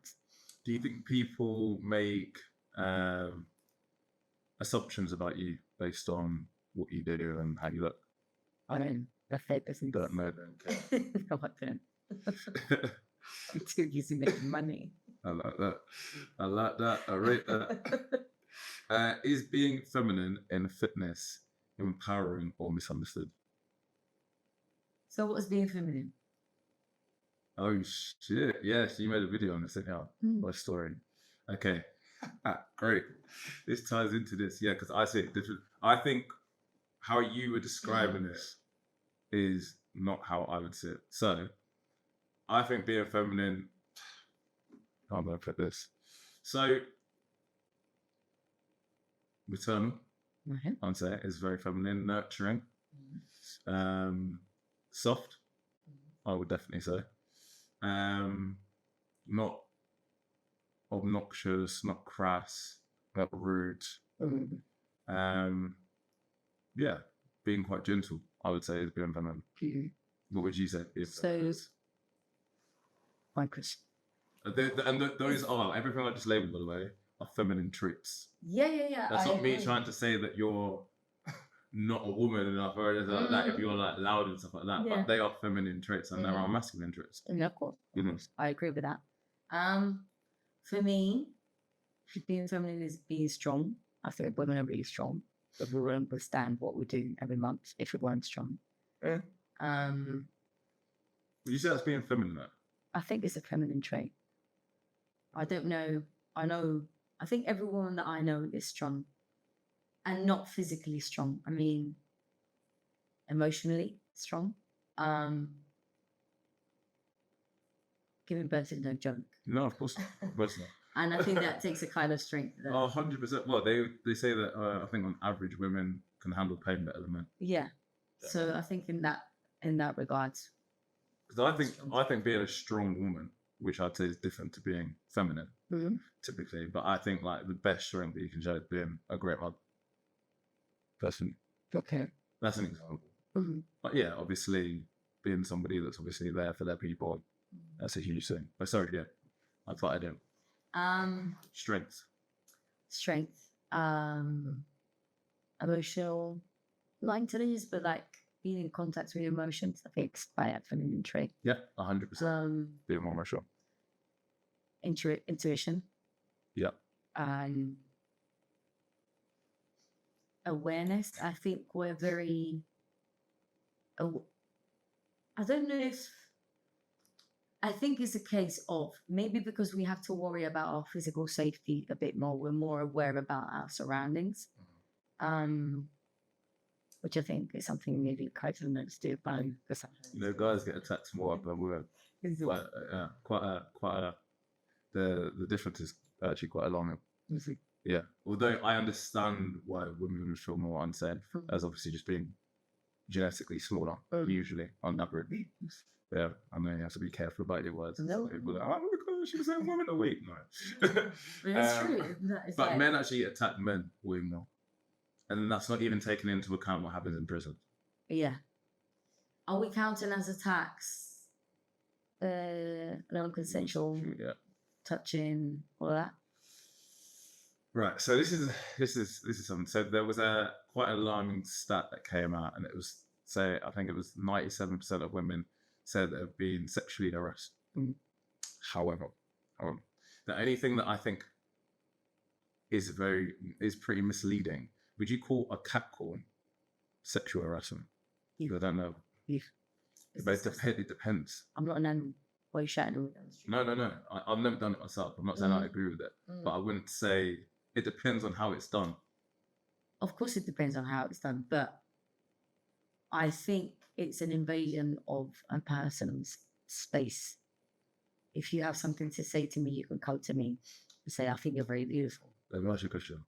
Do you think people make assumptions about you based on what you do and how you look? I mean, that's their business. Don't know. No, I don't. I'm too busy making money. I like that. I rate that. Is being feminine in fitness empowering or misunderstood? So what's being feminine? Oh shit! Yes, you made a video on this, didn't you? What a story. Okay, great. This ties into this, yeah, because I see it different. I think how you were describing it is not how I would see it. So, I think being feminine. I'm gonna put this. So, maternal, I'd say, is very feminine, nurturing. soft. I would definitely say. Not obnoxious, not crass, not rude. Yeah, being quite gentle, I would say, is being feminine. What would you say? So, my question. Those are everything I just labelled, by the way, are feminine traits. Yeah. That's not me trying to say that you're not a woman enough or anything like that. If you're like loud and stuff like that, but they are feminine traits and there are masculine traits. Yeah, of course. I agree with that. For me, being feminine is being strong. I think women are really strong, but we won't understand what we do every month if we weren't strong. Yeah. Would you say that's being feminine though? I think it's a feminine trait. I don't know. I think every woman that I know is strong. And not physically strong. I mean, emotionally strong. Giving birth is no joke. No, of course not. Of course not. And I think that takes a kind of strength. 100%. Well, they say that I think on average women can handle pain better than men. Yeah. So I think in that regards. Because I think being a strong woman, which I'd say is different to being feminine, typically. But I think like the best strength that you can show is being a great mother. Person. Okay. That's an example. But yeah, obviously being somebody that's obviously there for their people, that's a huge thing. But sorry, yeah. I thought I didn't. Strength. Emotional intelligence, but like being in contact with your emotions, I think it's quite a feminine trait. Yeah, 100%. Being more emotional. Intuition. Yeah. Awareness. I think we're very. I don't know if. I think it's a case of maybe because we have to worry about our physical safety a bit more. We're more aware about our surroundings, which I think is something maybe quite feminine do. Guys get attacked more, but we're the difference is actually quite alarming. Yeah, although I understand why women feel more unsafe, as obviously just being genetically smaller, usually on average. Yeah, I mean, you have to be careful about your words. No. People are like, oh my gosh, she's saying women are weak. No. That's true. But men actually attack men way more. And that's not even taking into account what happens in prison. Yeah. Are we counting as attacks? Non-consensual touching, all that? Right, so this is something. So there was a quite alarming stat that came out, and it was I think it was 97% of women said that have been sexually harassed. However, the only thing that I think is pretty misleading. Would you call a catcall sexual harassment? I don't know. It depends. I'm not an animal. Why are you shouting? No. I've never done it myself. I'm not saying I agree with it, but I wouldn't say it depends on how it's done. Of course, it depends on how it's done, but I think it's an invasion of a person's space. If you have something to say to me, you can come to me and say, "I think you're very beautiful." Let me ask you a question,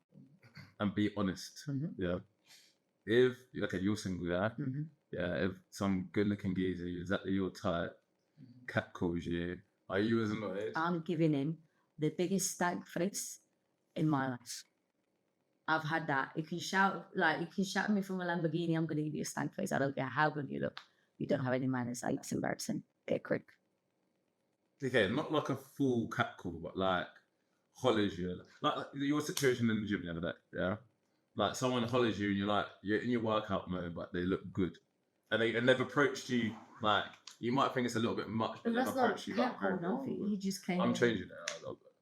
and be honest. Yeah. If you're single, yeah. Yeah. If some good-looking geezer, exactly your type, catcalls you, are you as annoyed? I'm giving him the biggest stank face in my life. I've had that. You can shout at me from a Lamborghini, I'm gonna give you a stank face. I don't care how good you look. You don't have any manners. It's embarrassing. Get quick. Okay, not like a full catcall, but like hollers you. Like your situation in the gym the other day, yeah? Like someone hollers you and you're in your workout mode, but they look good. And they've approached you like you might think it's a little bit much, but they've approached you like very well. He just came. I'm changing it.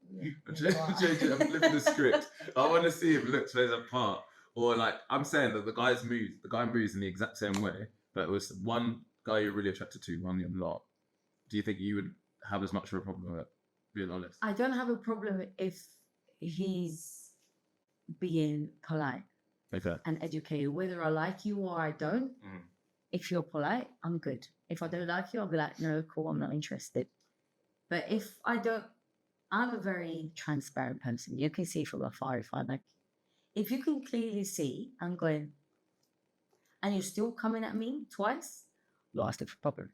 I'm flipping the script. I want to see if looks plays a part, or like I'm saying that the guy moves in the exact same way, but it was one guy you're really attracted to, one you're not. Do you think you would have as much of a problem with it? Being honest, I don't have a problem if he's being polite and educated. Whether I like you or I don't, if you're polite, I'm good. If I don't like you, I'll be like, no, cool, I'm not interested. But if I don't, I'm a very transparent person. You can see from afar if you can clearly see I'm going, and you're still coming at me twice, You asked it for problems.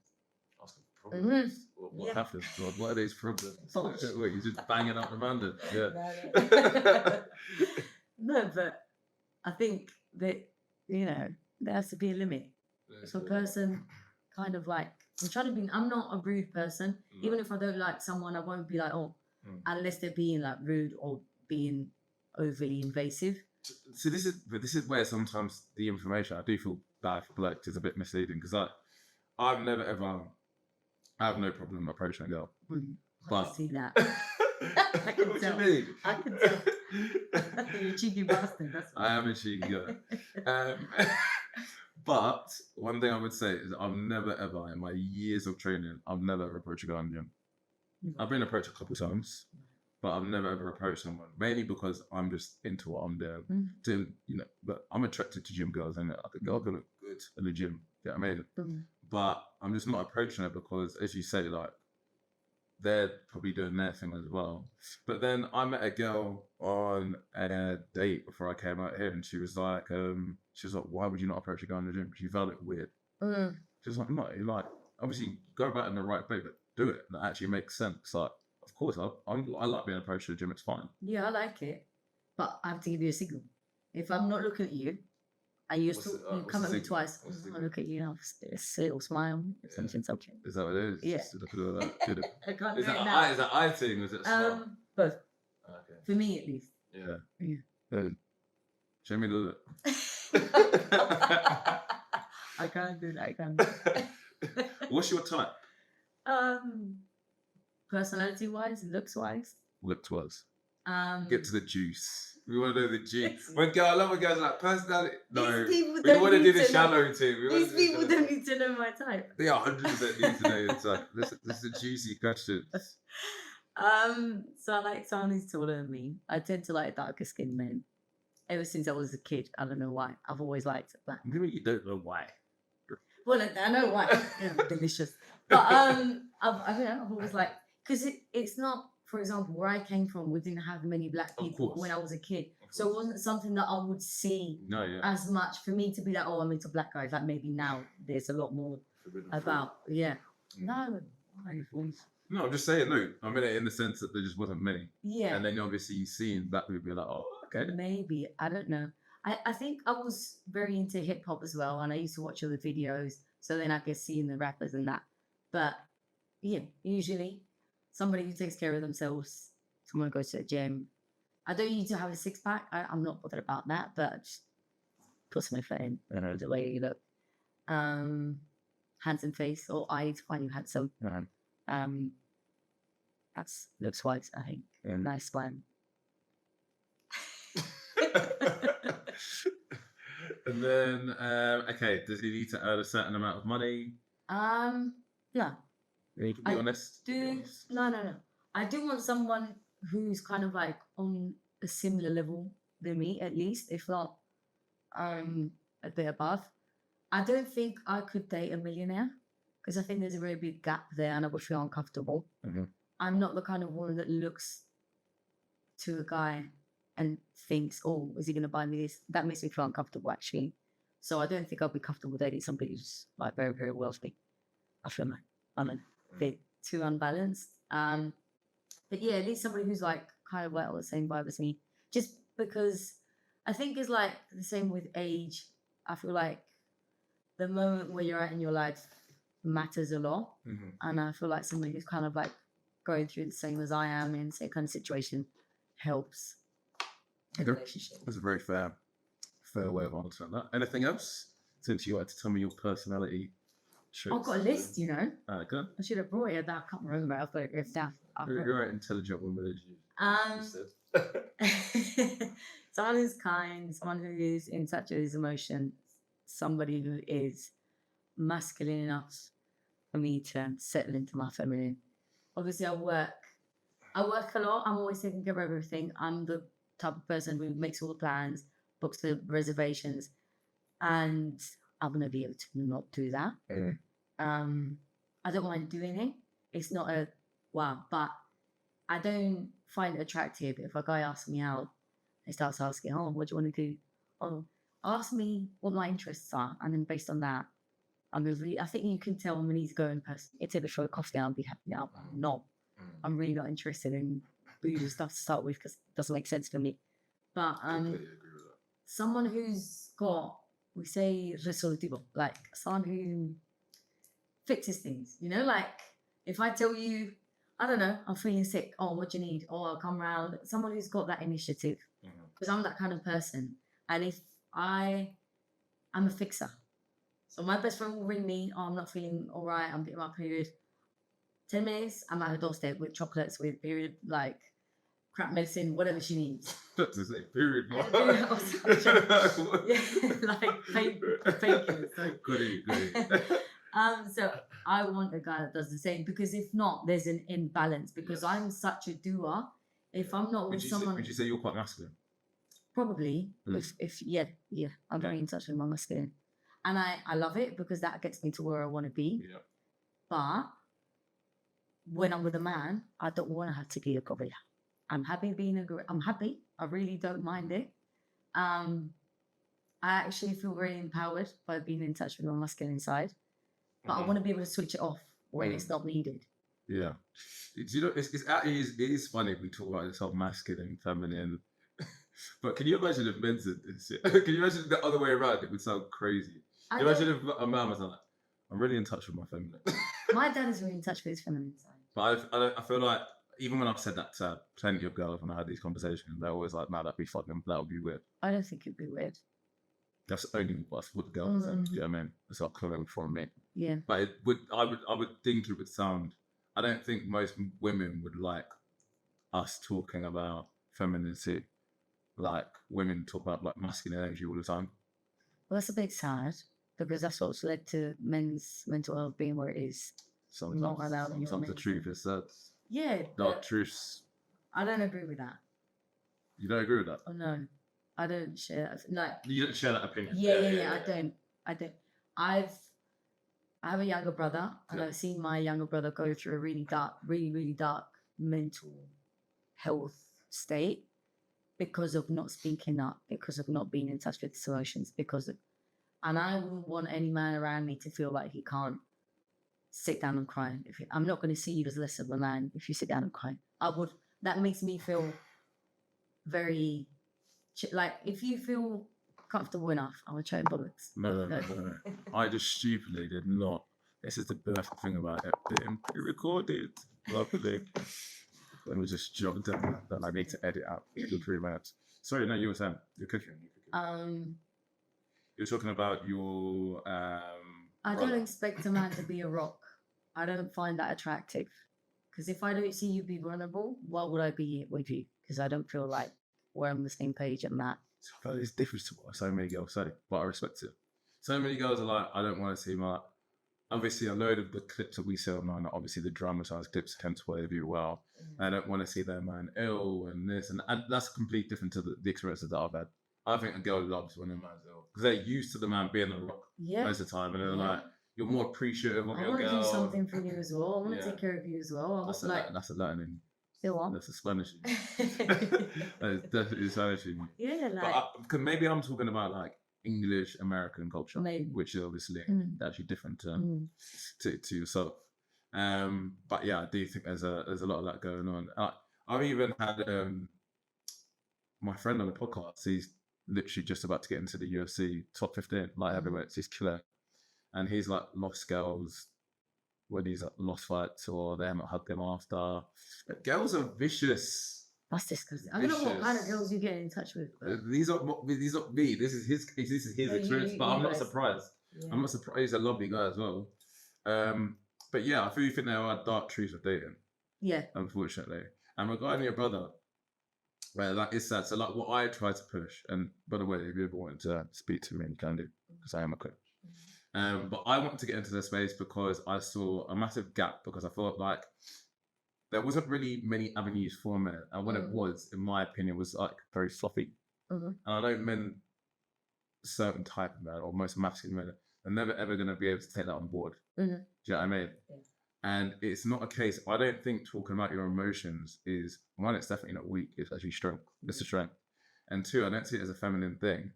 Asking for problems. Mm-hmm. What Yeah. happened? What are these problems? Bosh. Wait, you're just banging up the London. Yeah. No, but I think that, there has to be a limit. If a person kind of like, I'm not a rude person. No. Even if I don't like someone, I won't be like, unless they're being like rude or being overly invasive. So this is where sometimes the information, I do feel bad for blokes, is a bit misleading, because I've never ever, I have no problem approaching a girl. I But can see that. I can what tell. do you mean? I can tell. You're a cheeky bastard. That's what I am a cheeky guy. But one thing I would say is I've never ever, in my years of training, I've never ever approached a guy in the gym. I've been approached a couple times, but I've never ever approached someone, mainly because I'm just into what I'm doing. But I'm attracted to gym girls, and I think girls look good in the gym. You know what I mean? But I'm just not approaching her because, as you say, like, they're probably doing their thing as well. But then I met a girl on a date before I came out here, and she was like, why would you not approach a guy in the gym? She felt it weird. She was like, no, like, obviously go about it in the right way, but do it. That actually makes sense. Like, of course, I like being approached to the gym. It's fine. Yeah, I like it, but I have to give you a signal. If I'm not looking at you, and you come at me twice, I look at you, it's a little smile. If something's okay. Is that what it is? Yeah. Just look at that. I can't Is do it that now. is that eye thing? Or is it a smile? Both. Okay. For me, at least. Yeah. Show me the look. I can't do that. What's your type? Personality-wise, looks-wise. Looks-wise. Get to the juice. We want to know the juice. I love when guys are like personality. No, we want to do the shallow too. These people don't need to know my type. They 100% need to know your type. This is a juicy question. So I like someone who's taller than me. I tend to like darker skinned men. Ever since I was a kid, I don't know why. I've always liked that. You don't know why. Well, I know why. Delicious. But I've always liked, because it's not. For example, where I came from, we didn't have many black people when I was a kid. So it wasn't something that I would see as much for me to be like, I'm into black guys. Like, maybe now there's a lot more about, No, I'm just saying, no. I mean it in the sense that there just wasn't many. Yeah. And then obviously you seen black people be like, okay. Maybe. I don't know. I think I was very into hip hop as well, and I used to watch all the videos. So then I could see in the rappers and that. But yeah, usually somebody who takes care of themselves, someone who goes to the gym. I don't need to have a six-pack. I'm not bothered about that, but just put some effort in. I know the way you look. Hands and face, or eyes, find you handsome. That's looks-wise, I think. Yeah. Nice one. And then, does he need to earn a certain amount of money? No. You can be honest. No. I do want someone who's kind of like on a similar level than me, at least, if not a bit above. I don't think I could date a millionaire, because I think there's a very big gap there and I would feel uncomfortable. Mm-hmm. I'm not the kind of woman that looks to a guy and thinks, is he going to buy me this? That makes me feel uncomfortable, actually. So I don't think I'll be comfortable dating somebody who's like very, very wealthy. I feel like I'm a bit too unbalanced. But yeah, at least somebody who's like kind of like the same vibe as me. Just because I think it's like the same with age. I feel like the moment where you're at in your life matters a lot. Mm-hmm. And I feel like somebody who's kind of like going through the same as I am in the same kind of situation helps. That's a very fair way of answering that. Anything else? Since you had to tell me your personality traits. I've got a list, Okay. I should have brought it. I can't remember. I've got it written down. You're an intelligent woman, as you someone who's kind, someone who is in touch with his emotions, somebody who is masculine enough for me to settle into my feminine. Obviously, I work a lot. I'm always taking care of everything. I'm the type of person who makes all the plans, books the reservations, and I'm going to be able to not do that. Mm-hmm. I don't mind doing it. It's not a wow, but I don't find it attractive if a guy asks me out and starts asking, what do you want to do? Ask me what my interests are, and then based on that, I'm really, I think you can tell I'm an easygoing person. It's either throw a coffee down, I'll be happy now. I'm not. I'm really not interested in food and stuff to start with because it doesn't make sense for me. But Completely agree with that. someone who's got, we say resolutivo, like someone who fixes things, you know, like if I tell you, I don't know, I'm feeling sick, oh, what do you need? Oh, I'll come round. Someone who's got that initiative, because I'm that kind of person. And if I'm a fixer. So my best friend will ring me, oh, I'm not feeling all right, I'm getting my period. 10 minutes, I'm at her doorstep with chocolates, with period, like crap medicine, whatever she needs. That's to say, period. Yeah, like painkillers. So. Goody. So I want a guy that does the same, because if not, there's an imbalance. Because I'm such a doer. If I'm not with someone, Would you say you're quite masculine? probably. If yeah, I'm very in touch with my masculine, and I love it because that gets me to where I want to be. Yeah. But when I'm with a man, I don't want to have to be a gorilla. I'm happy being a gorilla. I'm happy. I really don't mind it. I actually feel very empowered by being in touch with my masculine side. But I want to be able to switch it off when it's not needed. Yeah. You know, it is funny we talk about this whole masculine, feminine. But can you imagine if men said this? Can you imagine the other way around? It would sound crazy. Can you imagine if a man was like, I'm really in touch with my feminine. My dad is really in touch with his feminine side. But I feel like, even when I've said that to plenty of girls when I had these conversations, they're always like, "No, that'd be fun. That would be weird." I don't think it'd be weird. That's only what the girls said. You know what I mean? It's not clear from me. Yeah. But I would think it would sound. I don't think most women would like us talking about femininity, like women talk about like masculine energy all the time. Well, that's a bit sad because that's what's led to men's mental health being where it is. Sometimes the truth is that. Yeah. Dark truths. I don't agree with that. You don't agree with that? Oh no, I don't share that. Like, you don't share that opinion. Yeah. I don't. I have a younger brother, and I've seen my younger brother go through a really dark mental health state because of not speaking up, because of not being in touch with his emotions, and I wouldn't want any man around me to feel like he can't sit down and cry. I'm not going to see you as less of a man if you sit down and cry. That makes me feel very, like, if you feel comfortable enough, I'm going to try and bollocks. No. I just stupidly did not. This is the perfect thing about it being pre-recorded. Lovely. Let me just jog down that I need to edit out in 3 minutes. Sorry, no, you were saying you're cooking. You're talking about your. I don't expect a man to be a rock. I don't find that attractive. Because if I don't see you be vulnerable, why would I be with you? Because I don't feel like we're on the same page and that. It's different to what so many girls say, but I respect it. So many girls are like, I don't want to see my. Obviously, a load of the clips that we see online are obviously the dramatized clips, hence why they view well. I don't want to see their man ill and this, and that's completely different to the experiences that I've had. I think a girl loves when a man's ill because they're used to the man being a rock most of the time, and they're like, you're more appreciative of your girl. I want to do something for you as well. I want to take care of you as well. That's a learning. Still on. That's a Spanish. That is definitely Spanish. Yeah, but maybe I'm talking about like English American culture, which is obviously actually different to yourself. But yeah, I do think there's a lot of that going on. I've even had my friend on the podcast. He's literally just about to get into the UFC top 15 light heavyweights. He's killer, and he's like lost girls when he's lost fights or they haven't hugged him after. But girls are vicious. That's disgusting. I don't know what kind of girls you get in touch with. These are me. This is his experience, but I'm not surprised. Yeah. I'm not surprised. He's a lovely guy as well. But yeah, I think there are dark truths of dating. Yeah. Unfortunately. And regarding your brother, well, that is sad. So like what I try to push, and by the way, if you ever wanted to speak to me, you can do, because I am a coach. But I wanted to get into this space because I saw a massive gap, because I felt like there wasn't really many avenues for men. And when it was, in my opinion, was like very sloppy. And I know men, certain type of men, or most masculine men, are never ever going to be able to take that on board. Do you know what I mean? Yeah. And it's not a case, I don't think talking about your emotions is, one, it's definitely not weak, it's actually strength. It's a strength. And two, I don't see it as a feminine thing.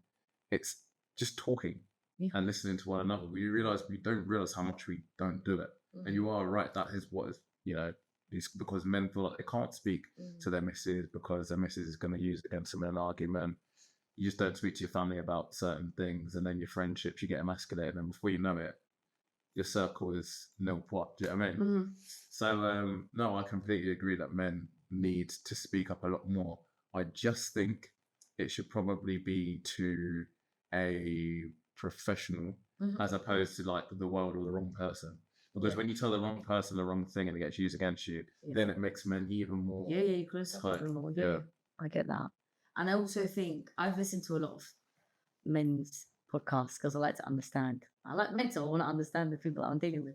It's just talking. and listening to one another, we don't realize how much we don't do it. And you are right, that is what is, it's because men feel like they can't speak to their missus because their missus is going to use it against them in an argument. You just don't speak to your family about certain things, and then your friendships, you get emasculated, and before you know it, your circle is nil pot. Do you know what I mean? So, no, I completely agree that men need to speak up a lot more. I just think it should probably be to a professional as opposed to like the world or the wrong person. Because when you tell the wrong person the wrong thing and it gets used against you, then it makes men even more. Yeah, close up more. Yeah, I get that. And I also think I've listened to a lot of men's podcasts because I like to understand. I like mental. I want to understand the people that I'm dealing with.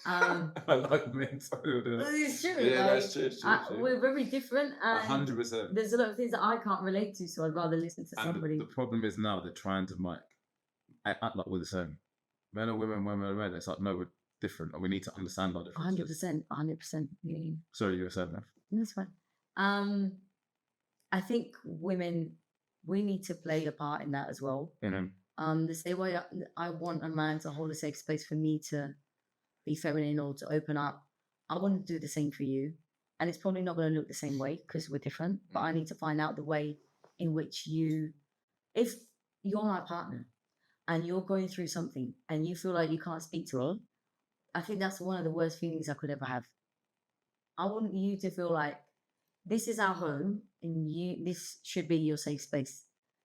I like mental. It's true. Yeah, that's true. We're very different. 100%. There's a lot of things that I can't relate to, so I'd rather listen to somebody. The problem is now they're trying to act like we're the same. Men or women, women or men. It's like, no, we're different, and we need to understand our differences. 100%. Yeah. Sorry, you were saying that. That's fine. I think women, we need to play a part in that as well. The same way I want a man to hold a safe space for me to be feminine or to open up, I want to do the same for you. And it's probably not going to look the same way because we're different, but I need to find out the way in which if you're my partner and you're going through something and you feel like you can't speak to her, I think that's one of the worst feelings I could ever have. I want you to feel like this is our home and this should be your safe space.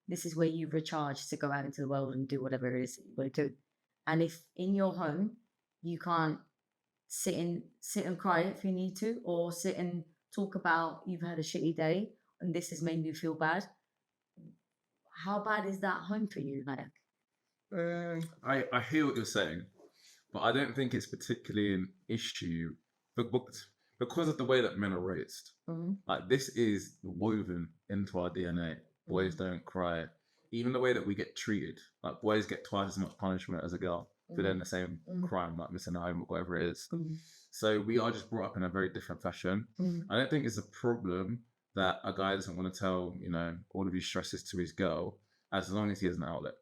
This is where you recharge to go out into the world and do whatever it is you want to do. And if in your home you can't sit and cry if you need to, or sit and talk about you've had a shitty day and this has made you feel bad, how bad is that home for you? I hear what you're saying, but I don't think it's particularly an issue because of the way that men are raised. Like, this is woven into our DNA. Boys don't cry. Even the way that we get treated, like boys get twice as much punishment as a girl for doing the same crime, like missing a home or whatever it is. So we are just brought up in a very different fashion. I don't think it's a problem that a guy doesn't want to tell, all of his stresses to his girl, as long as he has an outlet.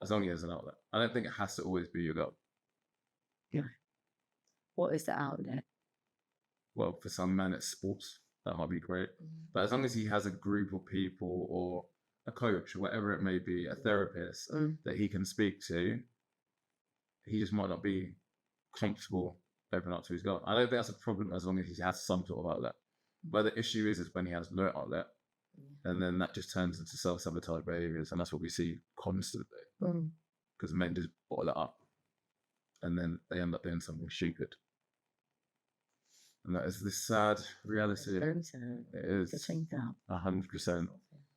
As long as he has an outlet. I don't think it has to always be your girl. Yeah. What is the outlet? Well, for some men, it's sports. That might be great. But as long as he has a group of people or a coach or whatever it may be, a therapist that he can speak to, he just might not be comfortable opening up to his girl. I don't think that's a problem as long as he has some sort of outlet. But the issue is when he has no outlet, and then that just turns into self-sabotage behaviors, and that's what we see constantly. Because men just bottle it up, and then they end up doing something stupid. And that is the sad reality. Very sad. It is 100%.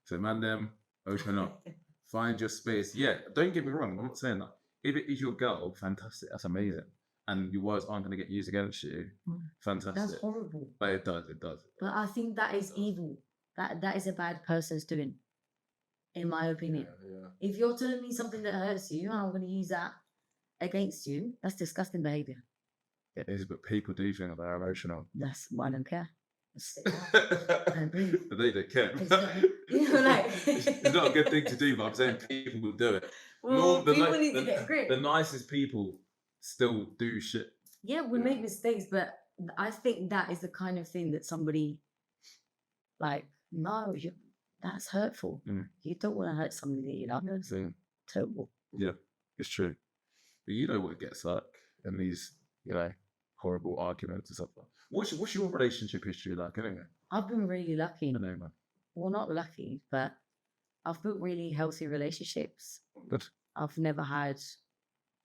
So, man, them open up, find your space. Yeah, don't get me wrong. I'm not saying that. If it is your girl, fantastic. That's amazing. And your words aren't going to get used against you. Fantastic. That's horrible. But it does. But I think that is evil. That is a bad person's doing, in my opinion. Yeah. If you're telling me something that hurts you, and I'm going to use that against you, that's disgusting behavior. It is, but people do think they're emotional. That's why I don't care. They don't care. It's not a good thing to do, but I'm saying people will do it. Well, people need to get grip. The nicest people still do shit. Yeah, we make mistakes, but I think that is the kind of thing that somebody that's hurtful. You don't want to hurt somebody that you love. That's terrible. Yeah, it's true. But you know what it gets like in these, horrible arguments and stuff. What's your relationship history like anyway? I've been really lucky. I know, man. Well, not lucky, but I've built really healthy relationships. Good. I've never had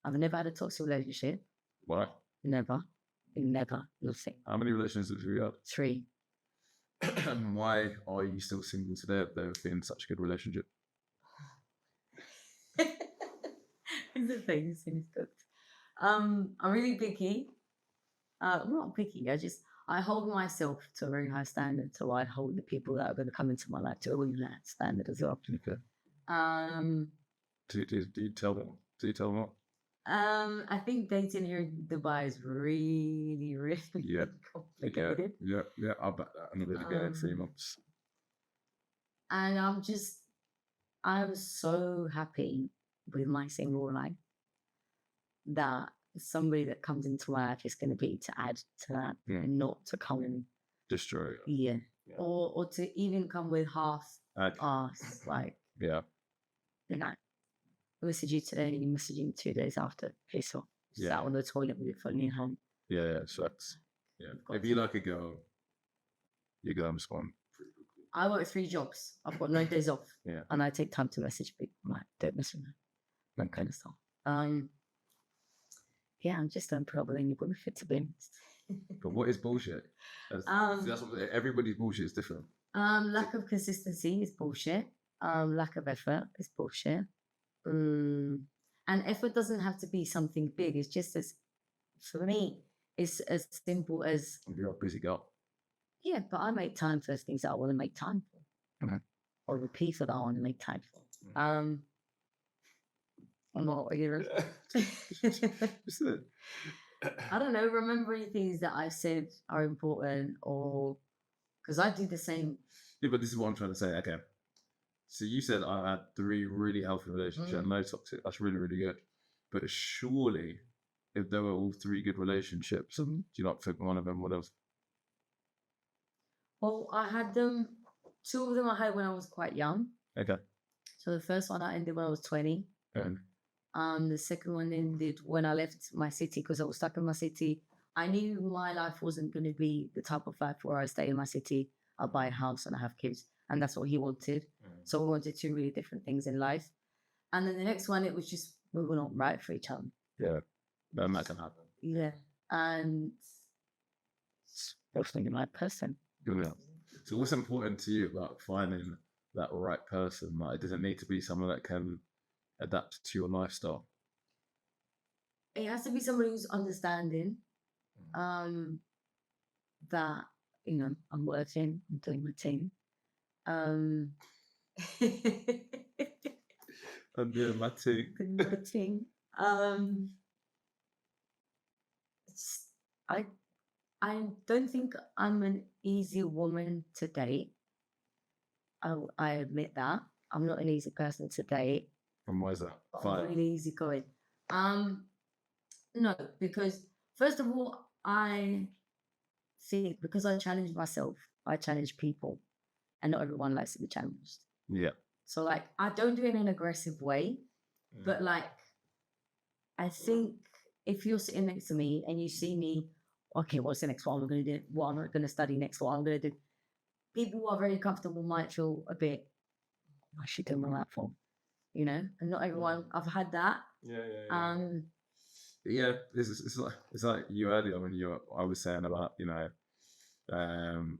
a toxic relationship. Why? Never. Nothing. How many relationships have you had? 3. And why are you still single today if they've been such a good relationship? It's the thing, it's cooked. I'm really picky. I'm not picky. I hold myself to a very high standard, so I hold the people that are going to come into my life to a really high standard as well. Okay. Do you tell them? What? I think dating here in Dubai is really, really complicated. Yeah. I'll bet that. I'm going to get it in 3 months. And I'm so happy with my single life that somebody that comes into my life is going to be to add to that and not to come and destroy. Yeah. Or to even come with half ass, like, Yeah. you know, I message you today, you message you 2 days after. Piss off. Sat on the toilet with your phone in hand. Yeah, sucks. Yeah. If you like a girl, you go and respond. I work 3 jobs. I've got no days off. Yeah. And I take time to message people. I'm like, don't message me. That kind of stuff. Yeah, I'm just probably you're going to fit to be honest. But what is bullshit? That's what, everybody's bullshit is different. Lack of consistency is bullshit. Lack of effort is bullshit. And effort doesn't have to be something big. It's just as, for me, it's as simple as... You're a busy girl. Yeah, but I make time for things that I want to make time for. Okay. Or the people that I want to make time for. I'm not here. I don't know, remembering things that I've said are important, or because I do the same. Yeah, but this is what I'm trying to say. Okay. So you said I had 3 really healthy relationships, no toxic. That's really, really good. But surely, if there were all 3 good relationships, do you not think one of them would have? Well, I had them. 2 of them I had when I was quite young. Okay. So the first one I ended when I was 20. The second one ended when I left my city because I was stuck in my city. I knew my life wasn't going to be the type of life where I stay in my city, I'll buy a house and I have kids. And that's what he wanted. So we wanted 2 really different things in life. And then the next one, it was just, we were not right for each other. Yeah, that can happen. Yeah. And definitely the right person. Yeah. So what's important to you about finding that right person? Like, it doesn't need to be someone that can adapt to your lifestyle. It has to be somebody who's understanding. That, you know, I'm working, I'm doing my thing. I'm doing my thing. Doing my thing. I don't think I'm an easy woman to date. I admit that. I'm not an easy person to date. And why is that? I'm really easy going. No, because first of all, I think because I challenge myself, I challenge people, and not everyone likes to be challenged. Yeah. So like, I don't do it in an aggressive way, but like, I think if you're sitting next to me and you see me, okay, what's the next one I'm going to do? What am I going to study next? What I'm going to do? People who are very comfortable might feel a bit, I should do my that for, you know, and not everyone. I've had that. Yeah, it's like you earlier when I was saying about, you know,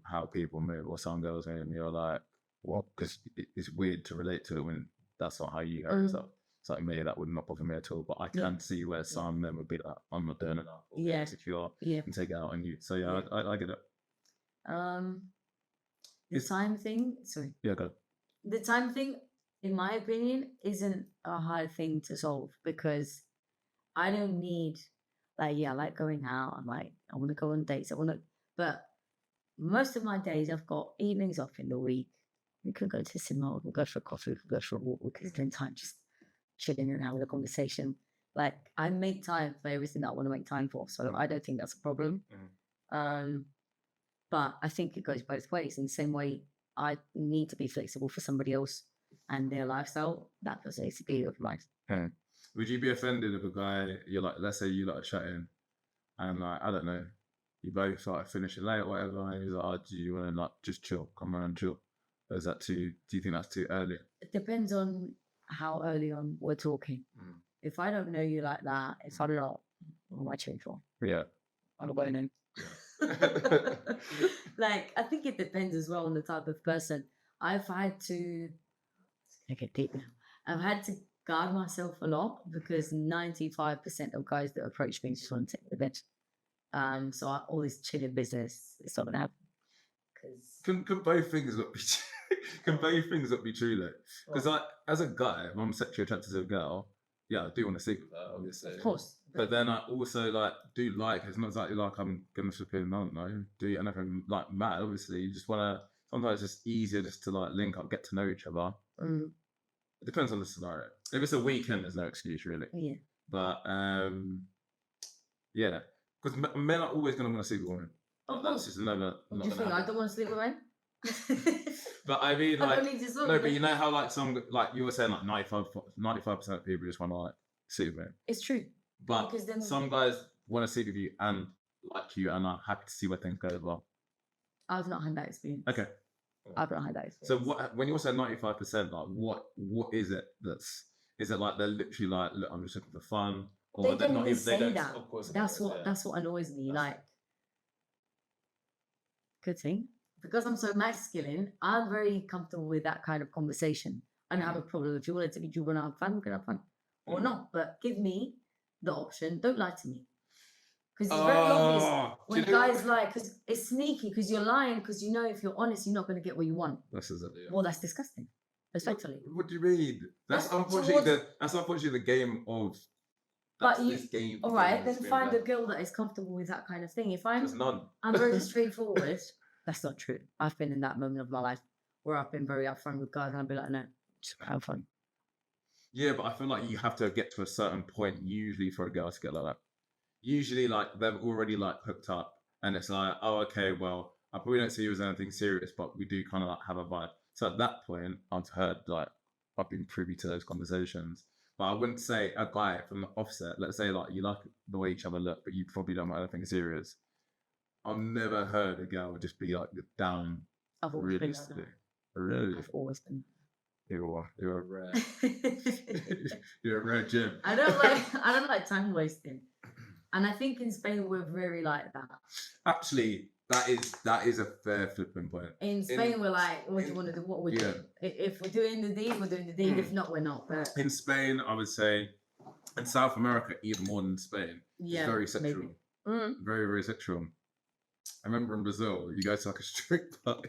how people move or some girls move, and you're like, what? Because it's weird to relate to it when that's not how you go. So it's like me, that would not bother me at all. But I can see where some of them would be like, I'm not doing enough. Yeah. Insecure and take it out on you. So yeah, I get it. The time thing. Sorry. Yeah, go. The time thing, in my opinion, isn't a hard thing to solve because I don't need, like, I like going out. I'm like, I want to go on dates. But most of my days, I've got evenings off in the week. We could go to the cinema, we could go for coffee, we could go for a walk, we could spend time just chilling and having a conversation. Like, I make time for everything that I want to make time for. So I don't think that's a problem. But I think it goes both ways. In the same way, I need to be flexible for somebody else and their lifestyle. That doesn't need to be of mine. Would you be offended if a guy, you're like, let's say you like chatting and like, I don't know, you both like finishing late or whatever, and he's like, oh, do you want to like just chill, come around and chill? Or is that do you think that's too early? It depends on how early on we're talking. If I don't know you like that, if I'm not, what am I chilling for? Yeah. I don't want to know. Like, I think it depends as well on the type of person. I've had to, get deep now. I've had to guard myself a lot because 95% of guys that approach me just want to take the bench. So all this chilling business, it's not gonna happen. Can both things not be can both things not be true though? Because like, as a guy, if I'm sexually attracted to a girl, yeah, I do want to sleep with her, obviously. Of course. But then I also like do like, it's not exactly like I'm gonna flip in, I don't know, do anything like mad. Obviously, you just wanna. Sometimes it's just easier just to like link up, get to know each other. It depends on the scenario. If it's a weekend, there's no excuse really. Yeah. But yeah, because men are always going to want to sleep with women. Of That's course. just never. What do you think? I don't want to sleep with men. But I mean, I like, don't need to no, but you know how like some, like you were saying, like 95% of people just want to like sleep with men. It's true. But Because then some guys want to sleep with you and like you and are happy to see where things go as well. I've not had that experience. Okay. I've not had that experience. So what, when you say 95%, like what is it is it like they're literally like, look, I'm just looking for fun? Or They they're don't not even even, they say don't, that. of course. That's what annoys me. Like, good thing. Because I'm so masculine, I'm very comfortable with that kind of conversation. I don't have a problem. If you want to you want to have fun, we can have fun. Or not. But give me the option. Don't lie to me. Because it's very obvious when guys lie, because it's sneaky, because you're lying, because you know if you're honest, you're not going to get what you want. That's Well, that's disgusting. Respectfully. What do you mean? That's unfortunately the game of. But this game. all right, then find a girl that is comfortable with that kind of thing. If There's none. I'm very straightforward. That's not true. I've been in that moment of my life where I've been very upfront with guys, and I'll be like, no, just have fun. Yeah, but I feel like you have to get to a certain point usually for a girl to get like that. Usually, like they've already like hooked up, and it's like, oh, okay, well, I probably don't see you as anything serious, but we do kind of like have a vibe. So at that point, I've heard like I've been privy to those conversations. But I wouldn't say a guy from the offset, let's say like you like the way each other look, but you probably don't want anything serious. I've never heard a girl just be like down. I've always been like that. Really? I've always been. You're a rare. You're a rare gem. I don't like time wasting. And I think in Spain we're very like that. Actually, that is a fair flipping point. In Spain we're like, what do you want to do? What would you do? If we're doing the deed, we're doing the deed. If not, we're not. But in Spain, I would say, in South America, even more than Spain, it's very sexual. Very, very sexual. I remember in Brazil, you go to like a strip club,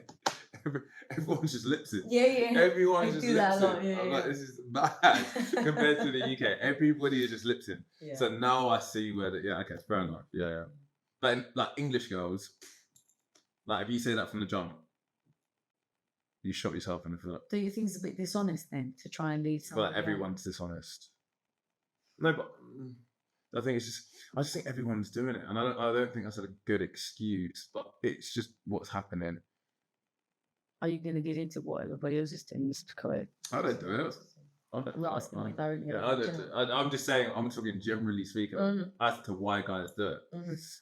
everyone's just lips it. Yeah. Everyone's just lips it. I'm like, this is bad compared to the UK. Everybody is just lips in. Yeah. So now I see where okay, fair enough. Yeah. But in, like English girls, like if you say that from the jump, you shot yourself in the foot. Do you think it's a bit dishonest then to try and lead someone? But everyone's dishonest. No, but I think I just think everyone's doing it, and I don't think that's a good excuse. But it's just what's happening. Are you going to get into what everybody else is doing? This is correct. I don't do it. I'm just saying. I'm talking generally speaking as to why guys do it.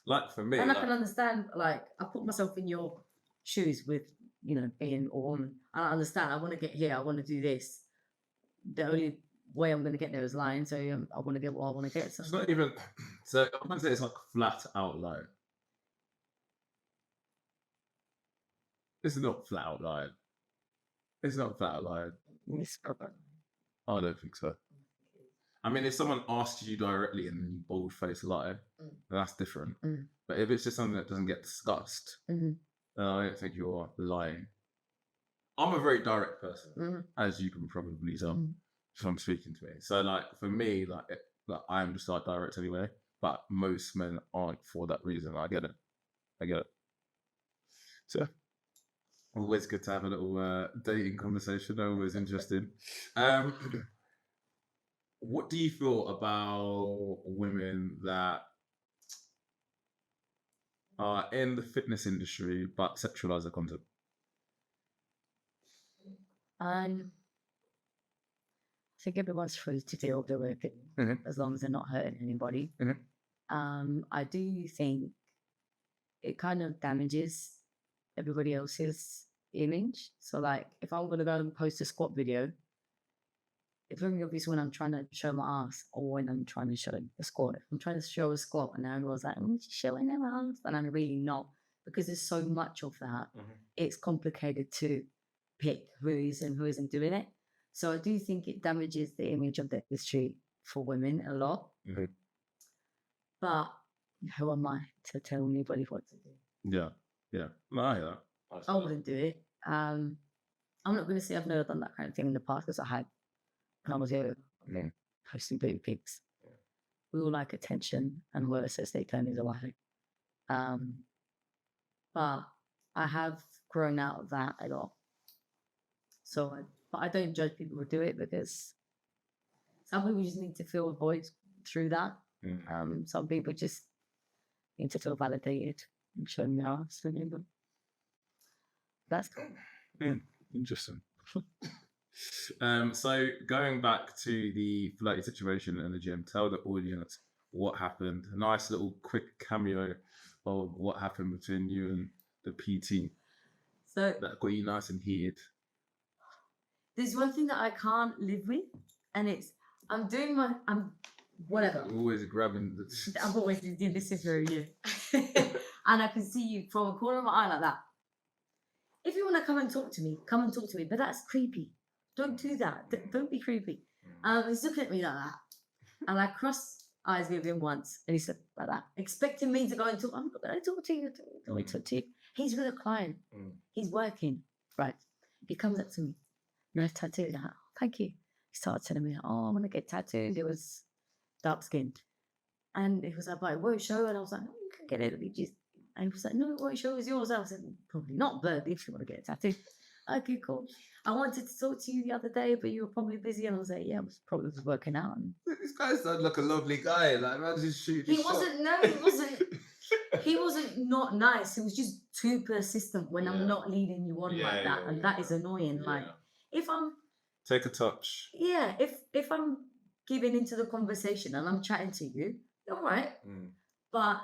Like for me, and I can understand. Like I put myself in your shoes with being a woman. I understand. I want to get here. I want to do this. The only way I'm going to get there is lying. So I want to get what I want to get. So it's not even. So I'm going to say it's like flat out lying. It's not flat out lying. It's not flat out lying. I don't think so. I mean, if someone asks you directly and you bold-faced lie, that's different. But if it's just something that doesn't get discussed, then I don't think you're lying. I'm a very direct person, as you can probably tell from speaking to me. So, like, for me, like I'm just like direct anyway. But most men aren't for that reason. I get it. So, always good to have a little dating conversation. Always interesting. What do you feel about women that are in the fitness industry but sexualize the content? I think everyone's free to feel their way as long as they're not hurting anybody. I do think it kind of damages everybody else's image. So, like, if I'm going to go and post a squat video, it's very obvious when I'm trying to show my ass or when I'm trying to show a squat. If I'm trying to show a squat and everyone's like, she's showing their ass, and I'm really not, because there's so much of that. It's complicated to pick who is and who isn't doing it. So I do think it damages the image of the industry for women a lot. But who am I to tell anybody what to do? Yeah. No, I hear that. I wouldn't do it. I'm not going to say I've never done that kind of thing in the past, because I had. And I was here posting booty pics. We all like attention, and whoever says they turn is a lie. But I have grown out of that a lot. So But I don't judge people who do it because some people just need to feel a voice through that. Some people just need to feel validated and show me how. That's cool. Interesting. So going back to the flirty situation in the gym, tell the audience what happened. A nice little quick cameo of what happened between you and the PT. So that got you nice and heated. There's one thing that I can't live with, and it's I'm whatever. Always grabbing. I'm always doing this is very you, and I can see you from a corner of my eye like that. If you want to come and talk to me, come and talk to me. But that's creepy. Don't do that. Don't be creepy. He's looking at me like that, and I crossed eyes with him once, and he said like that, expecting me to go and talk. I'm not going to talk to you. Talk to you. He's with a client. He's working. Right. He comes up to me. You have tattooed. Like, thank you. He started telling me, oh, I'm going to get tattooed. It was dark skinned. And he was like, but it won't show. And I was like, oh, you can get it. And he was like, no, it won't show. It's yours. I said, probably not, but if you want to get a tattoo. Okay, cool. I wanted to talk to you the other day, but you were probably busy. And I was like, yeah, I was probably working out. And this guy sounds like a lovely guy. Like, man, just shoot. He wasn't he wasn't not nice. He was just too persistent when I'm not leading you on like that. And that is annoying. Like, if I'm take a touch. Yeah, if I'm giving into the conversation and I'm chatting to you, all right. But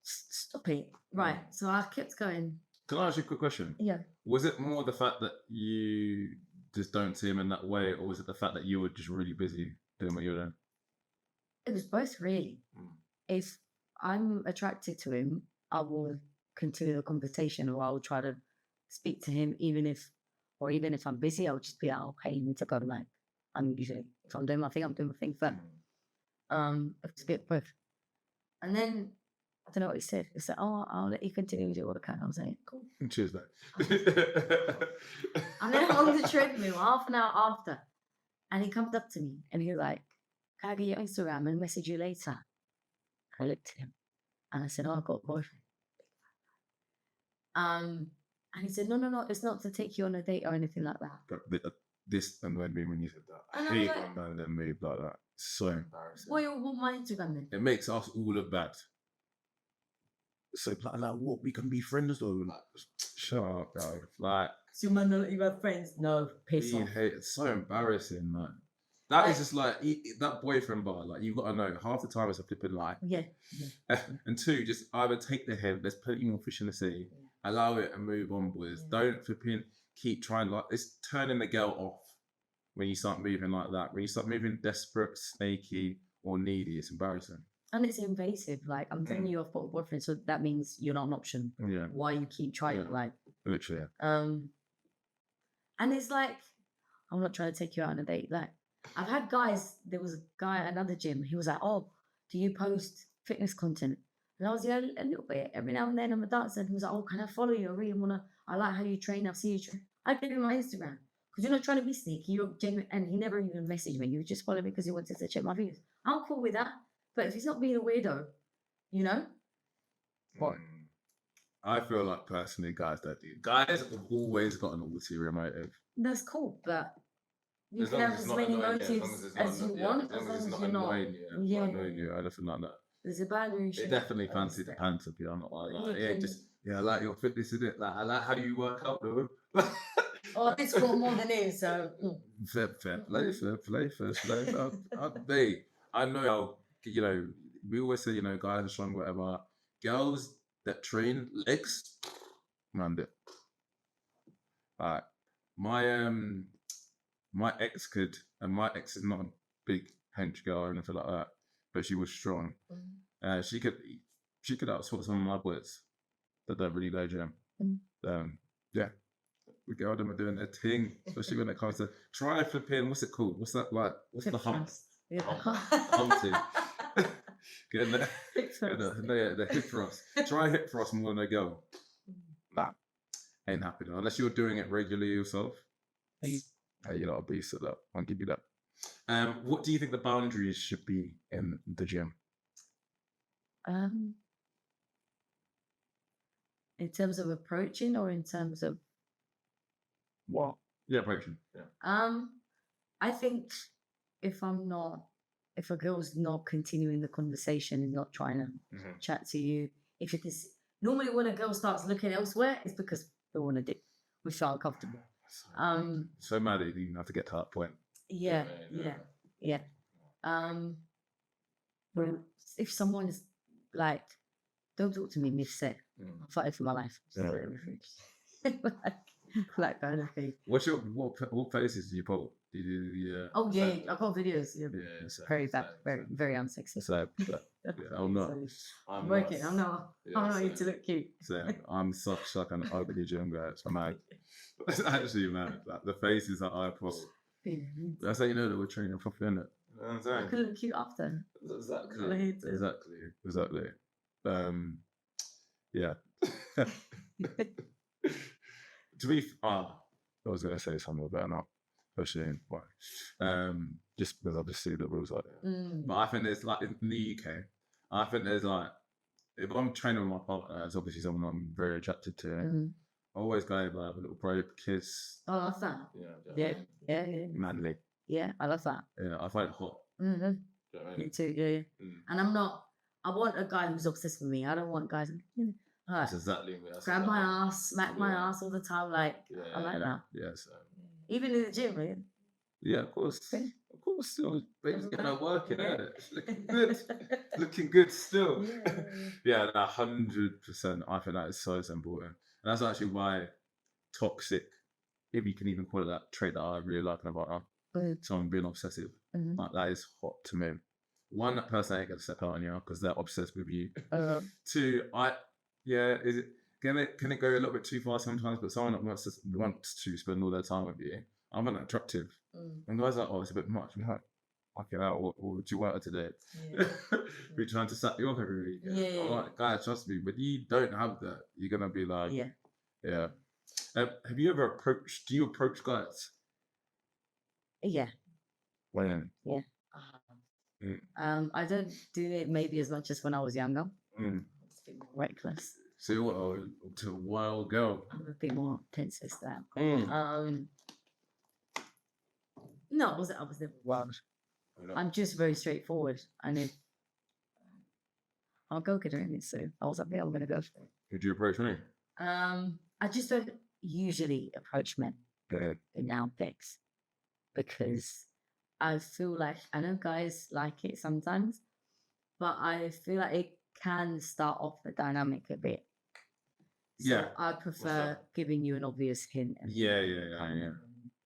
stop it. Right. So I kept going. Can I ask you a quick question? Yeah. Was it more the fact that you just don't see him in that way, or was it the fact that you were just really busy doing what you were doing? It was both, really. If I'm attracted to him, I will continue the conversation, or I will try to speak to him, even if I'm busy, I'll just be like, okay, you need to go. Like, I'm usually, if I'm doing my thing, I'm doing my thing first. It's a bit both. And then, I don't know what he said. He said, oh, I'll let you continue with your workout. I was like, cool. Cheers, mate. And then I'm on the treadmill half an hour after. And he comes up to me and he's like, can I get your Instagram and message you later? I looked at him and I said, oh, I've got a boyfriend. And he said, no, it's not to take you on a date or anything like that. This annoyed me when you said that. I hate when man then move like that. It's so embarrassing. What my Instagram then? It makes us all look bad. So like what? We can be friends though. Like, shut up, bro. Like, so man, not you have friends? No, piss off. It's so embarrassing. Like, that is just like that boyfriend bar. Like, you've got to know half the time it's a flipping lie. Yeah. And two, just either take the head. There's plenty more fish in the sea. Allow it and move on, boys. Don't flipping keep trying. Like, it's turning the girl off when you start moving like that. When you start moving desperate, snaky, or needy, it's embarrassing. And it's invasive. Like, I'm telling you, I've got a boyfriend, so that means you're not an option. Yeah. Why you keep trying? Like, literally. And it's like, I'm not trying to take you out on a date. Like, I've had guys. There was a guy at another gym. He was like, "Oh, do you post fitness content?" And I was a little bit every now and then. I'm a dancer. And he was like, "Oh, can I follow you? I really wanna. I like how you train. I see you train." I gave him my Instagram because you're not trying to be sneaky. You're genuine, and he never even messaged me. You just followed me because he wanted to check my views. I'm cool with that. But if he's not being a weirdo, you know? What? I feel like personally, guys that do. Guys have always got an ulterior motive. That's cool, but you can have as many motives as you want, as long as you're not annoying you. I definitely like that. There's a boundary. It definitely fancies the pants up. I'm not like I like your fitness, isn't it? Like, I like how you work out, though. Oh, it's got more than it, so. Fair play. I know how, we always say, guys are strong, whatever. Girls that train legs, man, like, my ex could, and my ex is not a big hench girl or anything like that, but she was strong. She could outsort some of my boys that don't really go gym. We girl them are doing their thing, especially when it comes to try flipping. What's it called? What's that like? What's the hump? Humpty. Getting the hip thrust. Try hip thrust more than a girl. That ain't happening unless you're doing it regularly yourself. Hey, you're not a beast at that. I'll give you that. What do you think the boundaries should be in the gym? In terms of approaching, or in terms of what? Yeah, approaching. Yeah. I think if a girl's not continuing the conversation and not trying to chat to you, if it is normally when a girl starts looking elsewhere, it's because they want to dip. We feel uncomfortable. So mad that you even have to get to that point. Yeah. But if someone is like, don't talk to me mid-set, I'm fighting for my life. like kind of thing. What's your what places do you put? Do you do Oh yeah, I've got videos. Yeah, very bad, very unsexy. So I'm not. I'm working. I'm not here to look cute. So I'm such like an ugly gym guy. It's mad. It's actually mad. Like the faces that I put. That's how you know that we're training properly, isn't it? I could look cute after. Exactly. Yeah. To be, I was gonna say something about not pushing, but just because obviously the rules like that. But I think there's like in the UK, I think there's like if I'm training with my partner, it's obviously someone I'm very attracted to. I always go over have a little bro kiss. Oh, I love that. Yeah. Manly. Yeah, I love that. Yeah, I find it hot. Me too. Yeah. And I want a guy who's obsessed with me. I don't want guys. That's exactly me. Grab my ass, smack my ass all the time. Like I like that. Yes. Even in the gym, man. Yeah, of course. Of course, still. Baby's gonna work it, isn't it? Looking good. Looking good still. Yeah, 100%. I think that is so important. And that's actually why toxic, if you can even call it that trait that I really like about someone being obsessive. Like that is hot to me. One, that person ain't gonna step out on you because they're obsessed with you. Two, is it can it go a little bit too far sometimes? But someone that wants to spend all their time with you, I'm not attractive. And guys are like, oh, it's a bit much. I'm like, fucking out, or would you work today? We're trying to set you up every week. I'm like, guys, trust me, but you don't have that. You're gonna be like, yeah. Have you ever approached? Do you approach guys? Yeah. When? Yeah. I don't do it maybe as much as when I was younger. It's a bit more reckless. So you're to a wild girl. I'm a bit more tense as that. No, I was never wild. I'm just very straightforward. And if I'll go get her in it soon. I was like, yeah, I'm gonna go for it. Did you approach me? I just don't usually approach men in outfits because I feel like I know guys like it sometimes, but I feel like it can start off the dynamic a bit. So I prefer giving you an obvious hint. And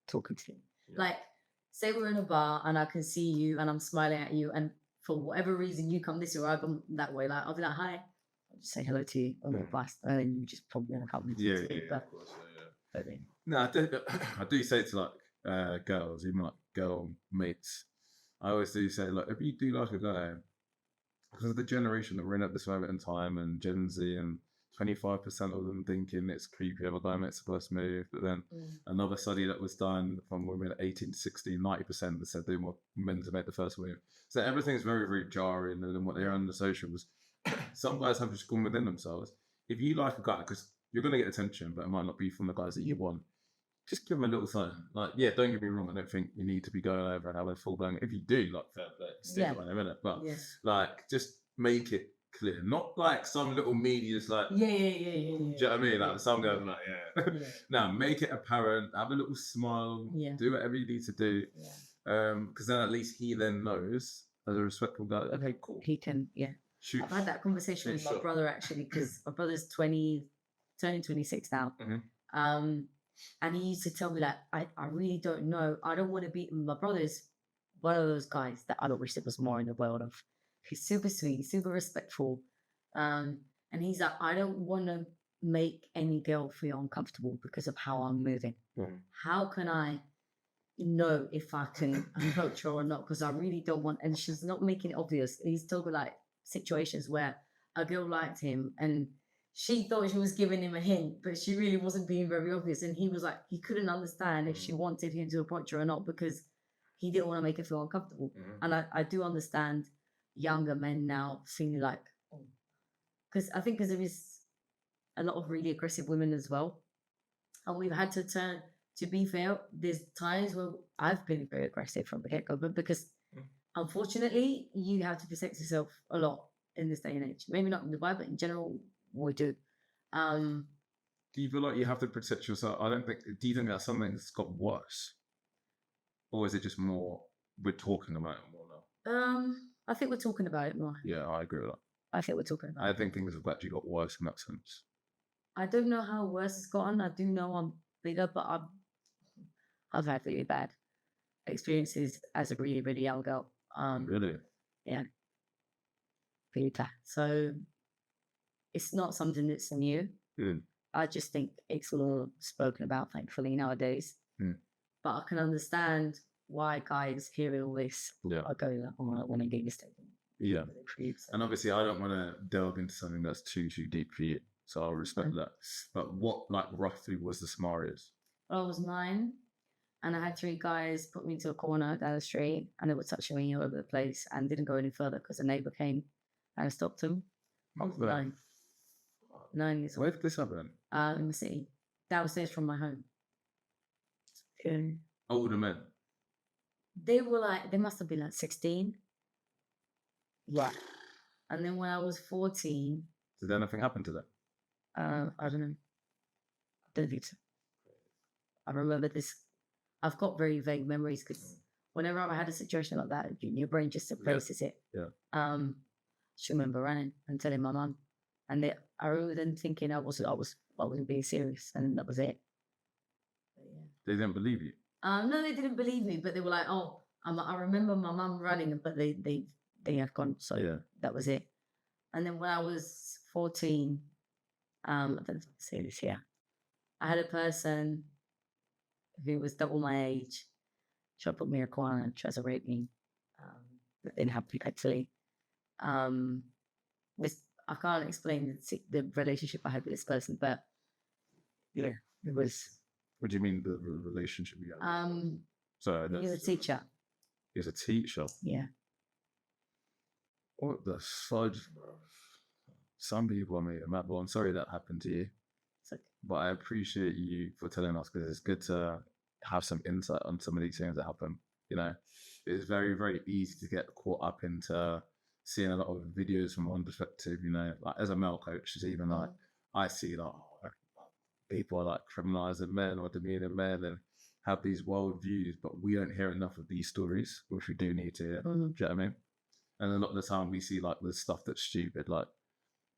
talking to you. Like, say we're in a bar and I can see you and I'm smiling at you, and for whatever reason you come this way or I come that way. Like I'll be like, hi. I'll just say hello to you on the bus, and then you just probably want to come. No, I do say to like girls, even like girl mates. I always do say, like, if you do like a guy, because of the generation that we're in at this moment in time, and Gen Z, and 25% of them thinking it's creepy if a guy makes the first move. But then another study that was done from women 18 to 16, 90% that said they want men to make the first move. So everything's very, very jarring. And then what they're on the socials, some guys have just gone within themselves. If you like a guy, because you're going to get attention, but it might not be from the guys that you want, just give them a little sign. Like, yeah, don't get me wrong. I don't think you need to be going over and having a full blown. If you do, like, fair play, stick by them, innit? But like, just make it clear. Not like some little media's like, do you know what I mean? Like some guys are like, no, make it apparent. Have a little smile. Do whatever you need to do. Because then at least he then knows as a respectful guy. Okay, cool. He can, shoot. I've had that conversation with my brother actually, because my brother's turning 26 now. And he used to tell me that I really don't know. I don't want to be. My brother's one of those guys that I don't wish there was more in the world of. He's super sweet, super respectful. And he's like, I don't want to make any girl feel uncomfortable because of how I'm moving. How can I know if I can approach her or not? Because I really don't want, and she's not making it obvious. He's talking like situations where a girl liked him and she thought she was giving him a hint, but she really wasn't being very obvious. And he was like, he couldn't understand if she wanted him to approach her or not because he didn't want to make her feel uncomfortable. And I do understand younger men now feeling like, because I think because there is a lot of really aggressive women as well. And we've had to turn to be fair, there's times where I've been very aggressive from the get-go, but because unfortunately you have to protect yourself a lot in this day and age. Maybe not in Dubai, but in general, we do. Do you feel like you have to protect yourself? I don't think. Do you think that's something that's got worse, or is it just more we're talking about it more now? I think we're talking about it more. Yeah, I agree with that. I think we're talking about I it. think things have actually got worse in that sense. I don't know how worse it's gotten. I do know I'm bigger, but I've had really bad experiences as a really, really young girl. Really? Yeah. Really bad. So it's not something that's new. Good. I just think it's all spoken about, thankfully, nowadays. But I can understand why guys hearing all this are going, oh, I want to get this taken. Yeah. And obviously, I don't want to delve into something that's too deep for you. So I'll respect that. But what, like, roughly was the scenarios? I was 9, and I had 3 guys put me into a corner down the street, and they were touching me all over the place and didn't go any further because a neighbour came and stopped them. I was 9. 9 years old. Where did this happen? In the city, downstairs from my home. Older men? They were like, they must have been like 16. Right. And then when I was 14... Did anything happen to them? I don't know. I don't think so. I remember this. I've got very vague memories because whenever I had a situation like that, your brain just suppresses it. Yeah. I just remember running and telling my mum, and I remember then thinking I wasn't being serious, and that was it. But, yeah. They didn't believe you. No, they didn't believe me, but they were like, "Oh, I remember my mum running, but they had gone, so that was it." And then when I was 14. I don't say this here. I had a person who was double my age try to put me in a corner and try to rape me. That didn't happen actually. I can't explain the relationship I had with this person, but yeah, it was. What do you mean the relationship you had? So he was a teacher. He was a teacher. Yeah. What the fudge? Some people, I mean, Matt, well, I'm sorry that happened to you. Okay. But I appreciate you for telling us because it's good to have some insight on some of these things that happen. You know, it's very, very easy to get caught up into seeing a lot of videos from one perspective. You know, like as a male coach, it's even like I see like people are like criminalizing men or demeaning men and have these world views, but we don't hear enough of these stories, which we do need to hear. Do you know what I mean? And a lot of the time we see like the stuff that's stupid, like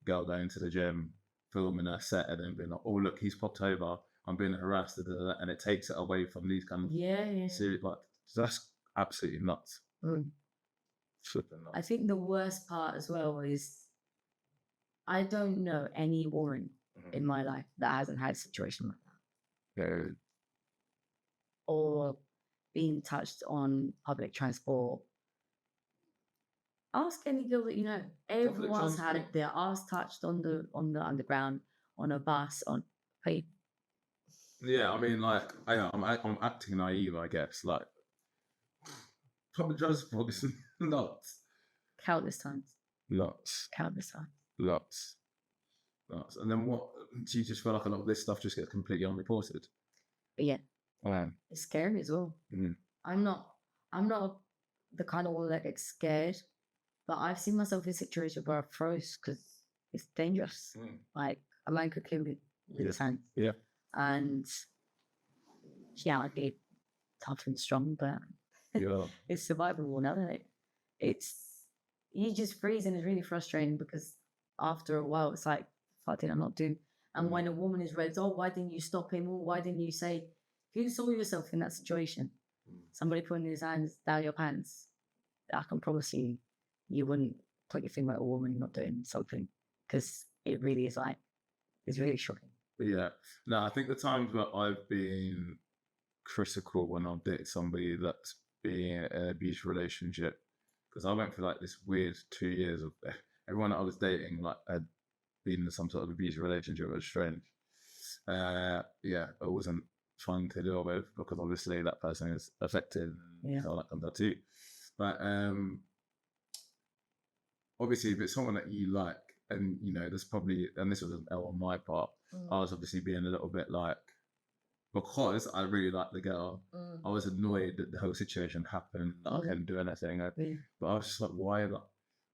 girl going to the gym, filming her set, and then being like, "Oh look, he's popped over. I'm being harassed," and it takes it away from these kind of serious. Like that's absolutely nuts. Flipping nuts. I think the worst part as well is I don't know any woman in my life that hasn't had a situation like that. Yeah. Or being touched on public transport. Ask any girl that you know. Everyone's had their ass touched on the underground, on a bus, on paid. Yeah, I mean, like, I'm acting naive, I guess. Like, public transport is nuts. Countless times. Lots. Countless times. Lots. And then what? Do you just feel like a lot of this stuff just gets completely unreported? Yeah. Man. It's scary as well. I'm not the kind of one that gets scared, but I've seen myself in situations where I froze because it's dangerous. Like a man could kill me with his hands. Yeah. And yeah, I'd be tough and strong, but it's survivable now, isn't it? You just freeze and it's really frustrating because after a while it's like, what did I not do? And when a woman is raised, oh, why didn't you stop him? Or why didn't you say, if you saw yourself in that situation, somebody putting his hands down your pants, I can promise you wouldn't put your finger at a woman not doing something because it really is like, it's really shocking. Yeah. No, I think the times where I've been critical when I've dated somebody that's been in an abusive relationship, because I went through like this weird 2 years of everyone that I was dating like had been in some sort of abusive relationship. It was strange. It wasn't fun to deal with because obviously that person is affected. Yeah. So that comes out too. But obviously if it's someone that you like, and you know, there's probably, and this was an L on my part, I was obviously being a little bit like, because I really liked the girl, I was annoyed that the whole situation happened, that I couldn't do anything. But I was just like, why? Like,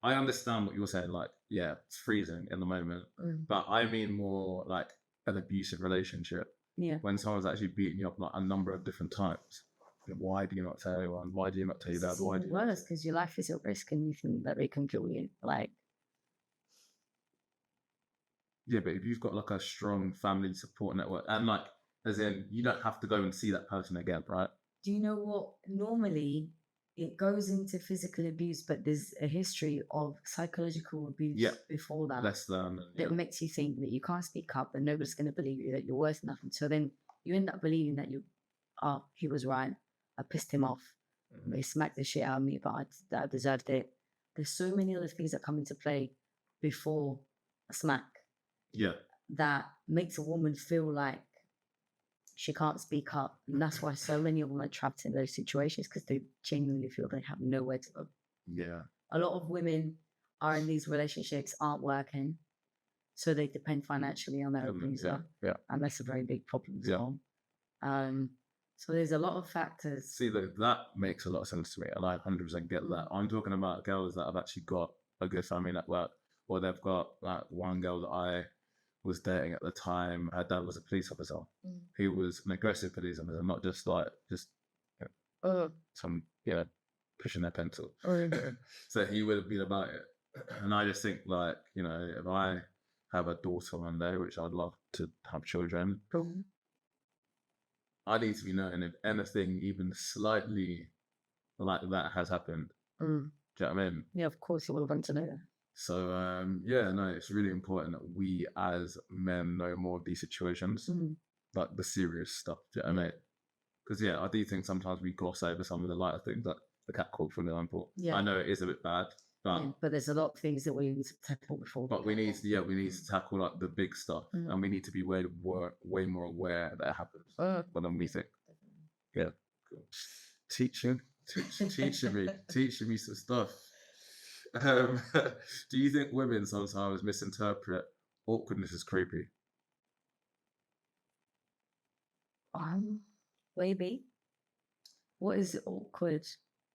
I understand what you're saying, like, yeah, it's freezing in the moment, but I mean more like an abusive relationship. Yeah. When someone's actually beating you up like a number of different times, why do you not tell anyone? Why do you not tell your dad? Why do you worse? Because your life is at risk and you think that they can kill you. Like, yeah, but if you've got like a strong family support network, and like, as in, you don't have to go and see that person again, right? do you know what? Normally, it goes into physical abuse, but there's a history of psychological abuse before that. Less than. That makes you think that you can't speak up and nobody's going to believe you, that you're worth nothing. So then you end up believing that he was right. I pissed him off. He smacked the shit out of me, but I deserved it. There's so many other things that come into play before a smack. Yeah. That makes a woman feel like she can't speak up. And that's why so many of them are trapped in those situations, because they genuinely feel they have nowhere to go. Yeah. A lot of women are in these relationships, aren't working, so they depend financially on their abuser. Yeah. And that's a very big problem as well. So there's a lot of factors. See, that makes a lot of sense to me, and I 100% get that. I'm talking about girls that have actually got a good family network, or they've got like one girl that I was dating at the time. Her dad was a police officer. He was an aggressive police officer, not just some pushing their pencil. So he would have been about it. And I just think, like, if I have a daughter one day, which I'd love to have children, I need to be knowing if anything even slightly like that has happened. Do you know what I mean? Yeah, of course you will want to know that. So, it's really important that we as men know more of these situations, like the serious stuff. Do you know what I mean? Because, I do think sometimes we gloss over some of the lighter things, like the catcall, for example. Yeah. I know it is a bit bad, but there's a lot of things that we need to tackle before. But we need to tackle like the big stuff, and we need to be way more aware that it happens than we think. Yeah, cool. Teaching me some stuff. Do you think women sometimes misinterpret awkwardness as creepy? Maybe. What is awkward?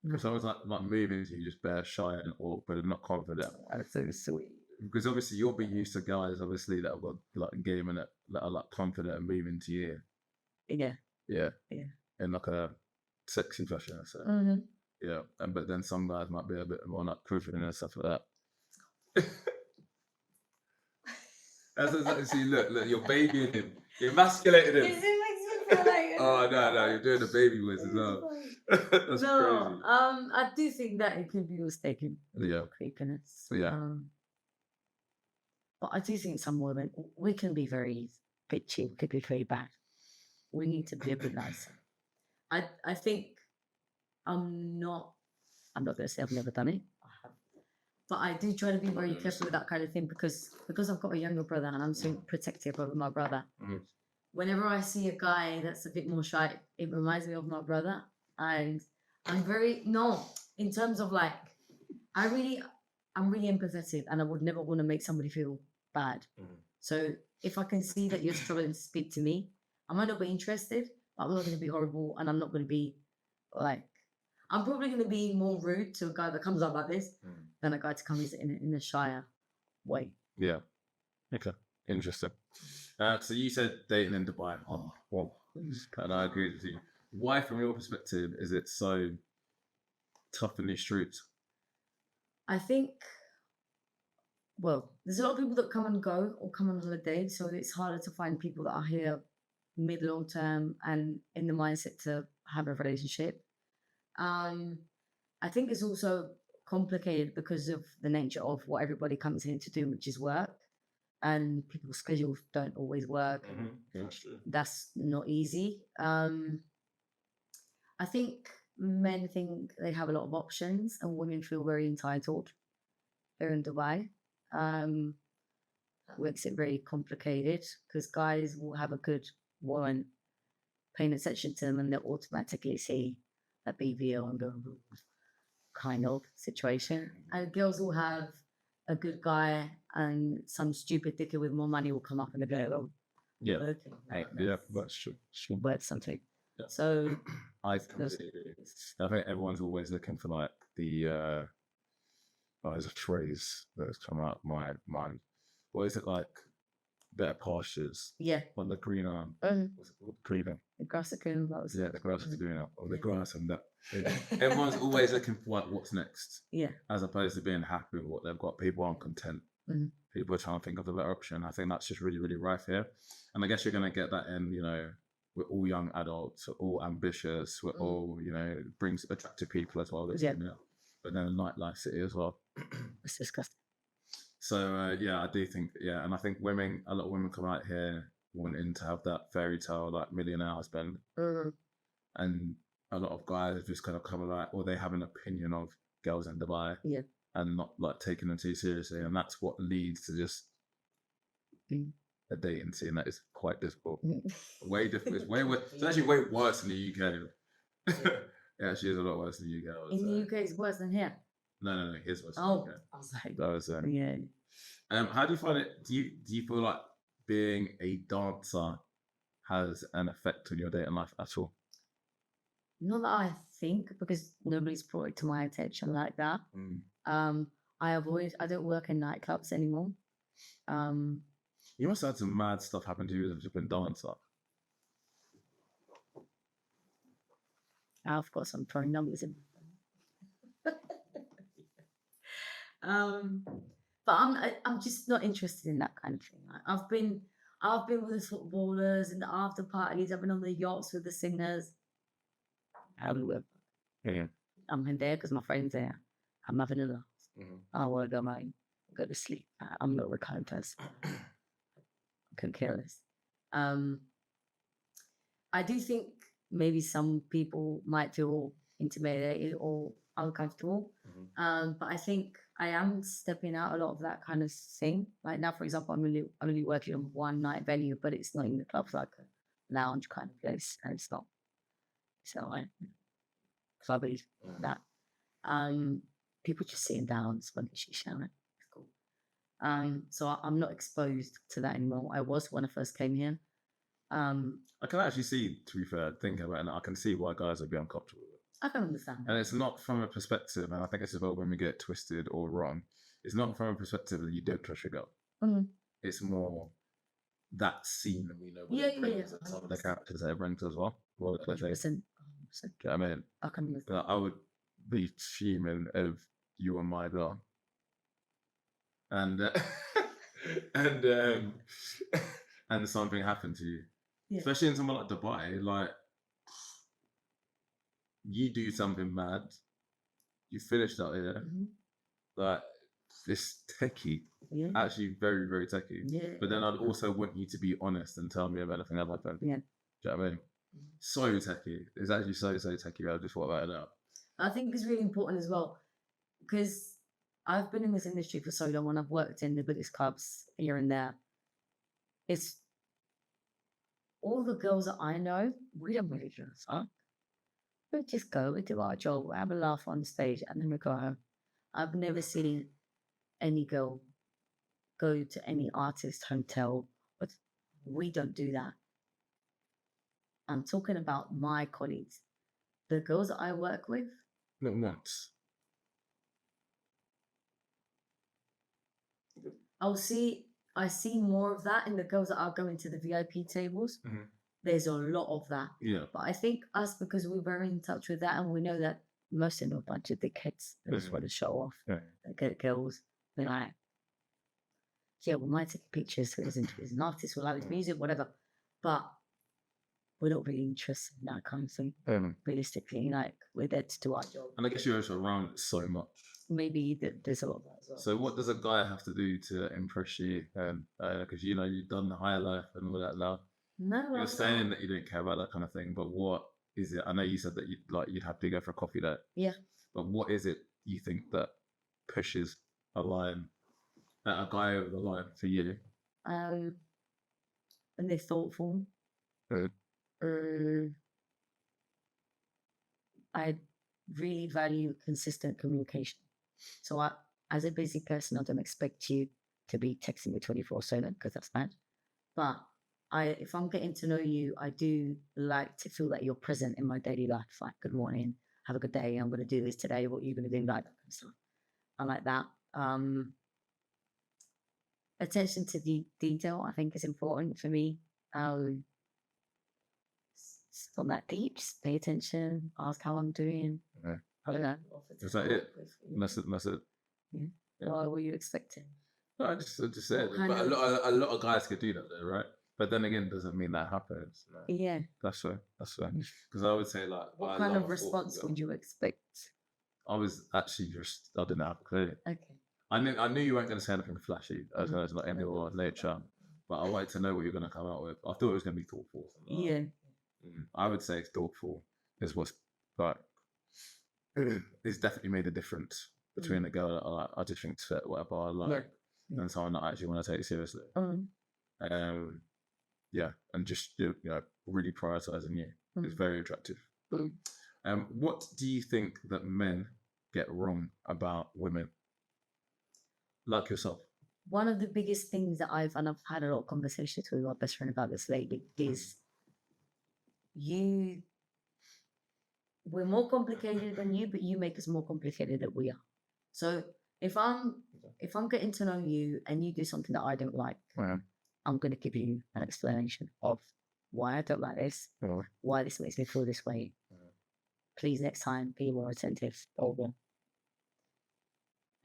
Because I was like moving to you just bare shy and awkward and not confident. That's so sweet. Because obviously you'll be used to guys, obviously, that have got like game and that are like confident and moving to you. Yeah. Yeah. Yeah. In like a sexy fashion, so. Yeah. But then some guys might be a bit more like confident and stuff like that. See, look, you're babying him. You're emasculating him. Oh no, you're doing the baby voice as well. That's crazy. I do think that it could be mistaken. Yeah. Creepiness. Yeah. But I do think some women, we can be very bitchy, could be very bad. We need to be a bit nicer. I think I'm not going to say I've never done it. But I do try to be very careful with that kind of thing because I've got a younger brother and I'm so protective of my brother. Whenever I see a guy that's a bit more shy, it reminds me of my brother. And in terms of like, I'm really empathetic and I would never want to make somebody feel bad. So if I can see that you're struggling to speak to me, I might not be interested, but I'm not going to be horrible and I'm not going to be like, I'm probably going to be more rude to a guy that comes up like this than a guy to come in a shyer way. Yeah. Okay. Interesting. So you said dating in Dubai. Oh, well, and I agree with you. Why, from your perspective, is it so tough in these streets? I think, there's a lot of people that come and go or come on holiday, so it's harder to find people that are here mid-long term and in the mindset to have a relationship. I think it's also complicated because of the nature of what everybody comes in to do, which is work. And people's schedules don't always work. That's true. That's not easy. I think men think they have a lot of options and women feel very entitled here in Dubai. That makes it very complicated because guys will have a good woman paying attention to them and they'll automatically see a BBL and go kind of situation. And girls will have a good guy and some stupid dicker with more money will come up and they'll go, Yeah. working. Yeah, that's true. Work something. Yeah. So I think everyone's always looking for like the there's a phrase that's come out of my mind. What is it like? Better pastures. yeah, On the greener. What's it called? Greener. the grass is green. Yeah, the grass is greener. Or the grass and that. Everyone's always looking for like, what's next. Yeah. As opposed to being happy with what they've got. People aren't content. Mhm. People are trying to think of the better option. I think that's just really, really rife here. And I guess you're going to get that in, you know, we're all young adults, we're all ambitious, we're all, you know, brings attractive people as well. Yeah. But then a nightlife city as well. It's disgusting. So, yeah, I do think, yeah. And I think a lot of women come out here wanting to have that fairy tale, like millionaire husband. And a lot of guys just kind of come like, or they have an opinion of girls in Dubai. Yeah. And not like taking them too seriously. And that's what leads to just a dating scene that is quite difficult. Way difficult. It's actually way worse in the UK. Yeah, she is a lot worse in the UK. In the UK, it's worse than here. No. Here's worse. Oh, I was like, that was yeah. How do you find it? Do you feel like being a dancer has an effect on your dating life at all? Not that I think, because nobody's brought it to my attention like that. I don't work in nightclubs anymore. You must have had some mad stuff happen to you as you've been dancer. I've got some phone numbers in. But I'm just not interested in that kind of thing. I've been with the footballers in the after parties. I've been on the yachts with the singers. I'm in there because my friend's there. I'm having a laugh. I want to go home, go to sleep. I'm not a kind of person. I couldn't care less. I do think maybe some people might feel intimidated or uncomfortable. But I think I am stepping out a lot of that kind of thing. Like now, for example, I'm only working on one night venue, but it's not in the club, like a lounge kind of place, and it's not. So club is that. People just sitting down, smoking shisha. It's cool. So I'm not exposed to that anymore. I was when I first came here. I can actually see, to be fair, thinking about it, I can see why guys would be uncomfortable with it. I can understand that. And it's not from a perspective, and I think it's as well when we get twisted or wrong, it's not from a perspective that you don't trust your girl. It's more that scene that we know what some of the characters that it brings as well. Well, 100%. I mean, I would be fuming if you were my girl. And and something happened to you. Yeah. Especially in somewhere like Dubai, like you do something mad, you finished out here, like this techie, actually very, very techie. Yeah. But then I'd also want you to be honest and tell me about anything else I've done. Yeah. Do you know what I mean? So techie. It's actually so techie. I just thought about it now. I think it's really important as well, because I've been in this industry for so long and I've worked in the biggest clubs here and there. It's all the girls that I know, we don't really give a fuck. We just go, we do our job, we have a laugh on stage, and then we go home. I've never seen any girl go to any artist hotel, but we don't do that. I'm talking about my colleagues. The girls that I work with. No, nuts. I see more of that in the girls that are going to the VIP tables. There's a lot of that. Yeah. But I think us, because we're very in touch with that and we know that most of them are a bunch of dickheads. They just want to show off. They get girls. They're like, yeah, we might take pictures because he's an artist, we like his music, whatever. But we're not really interested in that kind of thing. Realistically, like, we're there to do our job. And I guess you're also around it so much. Maybe there's a lot of that as well. So what does a guy have to do to impress you? Because you know you've done the higher life and all that now. No, you're saying that you don't care about that kind of thing, but what is it? I know you said that you'd have to go for a coffee date. Yeah. But what is it you think that pushes a guy over the line for you? And they're thoughtful. I really value consistent communication. So as a busy person, I don't expect you to be texting me 24/7 because that's bad. But if I'm getting to know you, I do like to feel that you're present in my daily life. Like, good morning, have a good day. I'm going to do this today. What are you going to do? Like that kind of stuff. I like that. Attention to the detail, I think, is important for me. It's not that deep. Just pay attention. Ask how I'm doing. Yeah. I don't know. Is that it? That's it. That's it. Yeah. What were you expecting? No, I just said, What but kind a lot of guys could do that, though, right? But then again, it doesn't mean that happens. No. Yeah. That's right. That's right. Because I would say, like, What I kind love of response thoughtful would girl. you expect? I was actually just, I didn't have a clue. Okay. I knew you weren't going to say anything flashy. I was it's not in your nature, but I wanted to know what you're going to come out with. I thought it was going to be thoughtful. Yeah. I would say thoughtful is what's like. It's definitely made a difference between a girl that I just think fit whatever I like and someone that I actually want to take seriously. Yeah, and just really prioritizing you is very attractive. What do you think that men get wrong about women? Like yourself. One of the biggest things that I've had a lot of conversations with my best friend about this lately is we're more complicated than you, but you make us more complicated than we are. So if I'm getting to know you and you do something that I don't like, I'm going to give you an explanation of why I don't like this, why this makes me feel this way. Please, next time, be more attentive. Over.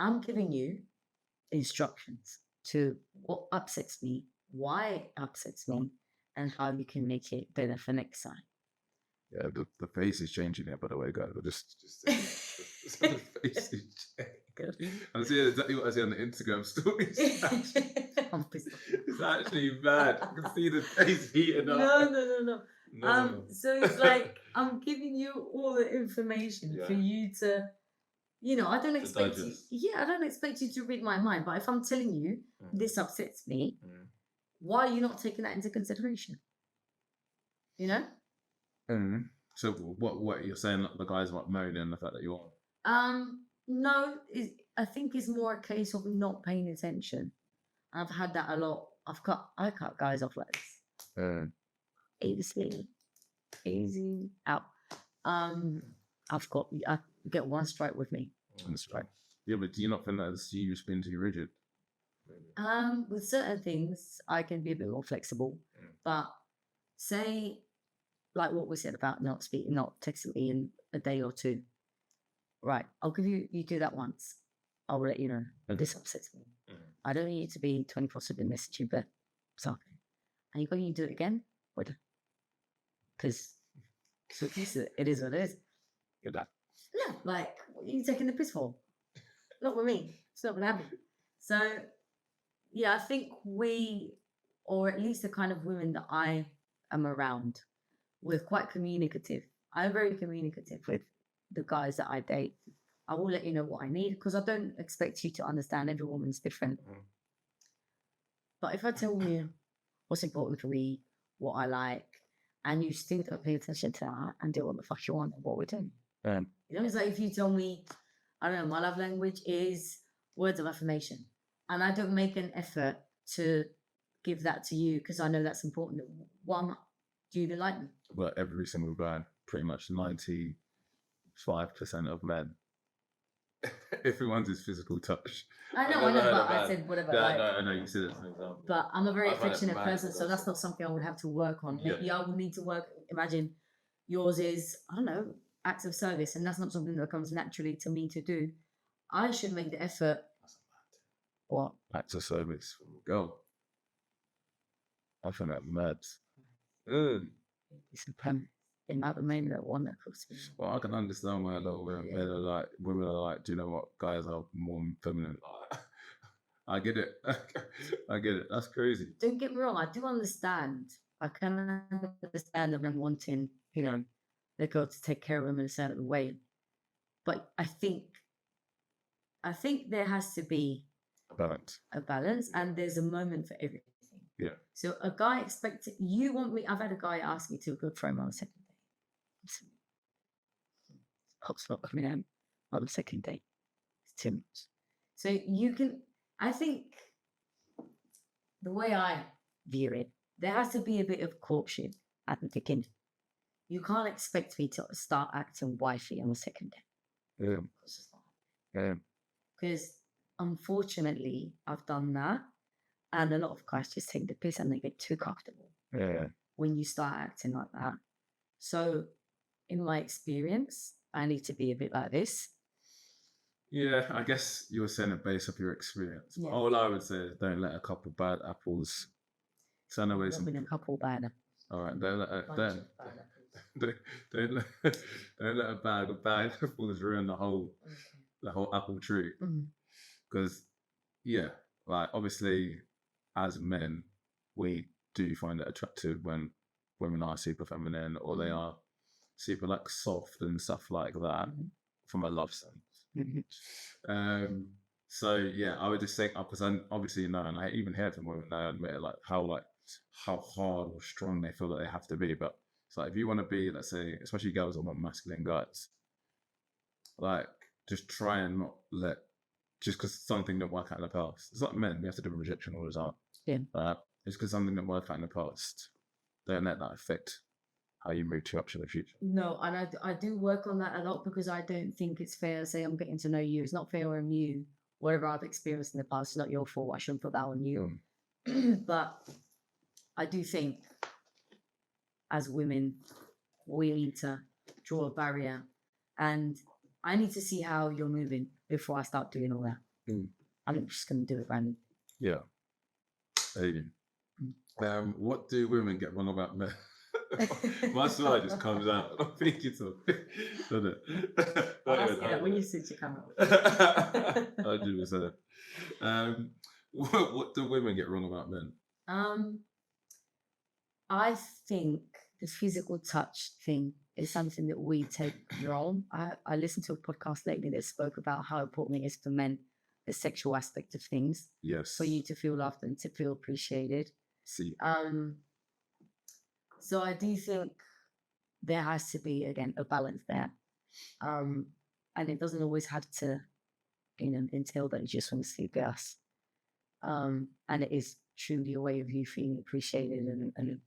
I'm giving you instructions to what upsets me, why it upsets me, and how you can make it better for next time. Yeah, the face is changing there, by the way, guys. But just the face is changing. I'm seeing exactly what I see on the Instagram stories. It's actually bad. I can see the face heating up. No. So it's like I'm giving you all the information for you to, I don't expect you. Yeah, I don't expect you to read my mind. But if I'm telling you this upsets me, why are you not taking that into consideration? So what you're saying? The guys like moaning and the fact that you are. No, I think it's more a case of not paying attention. I've had that a lot. I cut guys off like this. Easy out. I get one strike with me. One strike. Yeah, but do you not think that's you just being too rigid? With certain things, I can be a bit more flexible. But say, like what we said about not texting me in a day or two. Right, I'll give you do that once. I'll let you know. This upsets me. I don't need you to be 24/7 messaging, but it's okay. And you're going to do it again? What? Because it is what it is. You're done. No, like, what are you taking the piss for? Not with me. It's not going to happen. So, yeah, I think or at least the kind of women that I am around, we're quite communicative. I'm very communicative with the guys that I date. I will let you know what I need because I don't expect you to understand. Every woman's different. But if I tell you what's important for me, what I like, and you still don't pay attention to that and do what the fuck you want, what we're doing. It's like if you tell me, I don't know, my love language is words of affirmation, and I don't make an effort to give that to you because I know that's important. One, do you even like me? Well, every single guy, pretty much 95% of men. Everyone's his physical touch. I know, but I said whatever. I know you said it. But I'm a very affectionate person, so that's not something I would have to work on. Maybe I would need to work. Imagine yours is, I don't know, acts of service, and that's not something that comes naturally to me to do. I should make the effort. What? Acts of service. Go. I think that's mad. It's a premise. It might be made that one that cooks me. Well, I can understand why a lot of women are like, do you know what? Guys are more feminine. I get it. I get it. That's crazy. Don't get me wrong. I do understand. I can understand them wanting, the girl to take care of them in a certain way. But I think there has to be a balance, and there's a moment for everything. Yeah. So a guy expected you want me. I've had a guy ask me to cook for him on the second day. Pop's not coming home on the second day. It's too much. So you can. I think the way I view it there has to be a bit of courtship at the beginning. You can't expect me to start acting wifey on the second day. Yeah. Yeah. Because unfortunately, I've done that. And a lot of guys just take the piss and they get too comfortable Yeah. when you start acting like that. So, in my experience, I need to be a bit like this. Yeah, I guess you were saying it based off your experience. But Yeah. all I would say is don't let a couple bad apples turn away There's some. been a couple bad. All right, don't let bunch don't, of bad apples. don't let a bad apples ruin the whole apple tree. Mhm. Because yeah, like obviously as men, we do find it attractive when women are super feminine or they are super like soft and stuff like that from a love sense. So yeah, I would just think because I obviously know, and I even hear from women now admit like how hard or strong they feel that they have to be. But it's like if you want to be, let's say, especially girls that want masculine guys, like just try and not let just because something didn't work out in the past. It's like men, we have to do rejection all the time. Yeah. Just because something didn't work out in the past, don't let that affect how you move to up to the future. No, and I do work on that a lot because I don't think it's fair to say I'm getting to know you. It's not fair on you. Whatever I've experienced in the past is not your fault. I shouldn't put that on you. But I do think as women, we need to draw a barrier. And I need to see how you're moving before I start doing all that. I'm not just going to do it randomly. Yeah. What do women get wrong about men? My slide just comes out. I'm thinking so. Doesn't it? I'll ask you that when you sit your camera. 100%. What do women get wrong about men? I think the physical touch thing is something that we take wrong. I listened to a podcast lately that spoke about how important it is for men, the sexual aspect of things. Yes. For you to feel loved and to feel appreciated. See. So I do think there has to be, again, a balance there. And it doesn't always have to, entail that you just want to sleep with us. And it is truly a way of you feeling appreciated and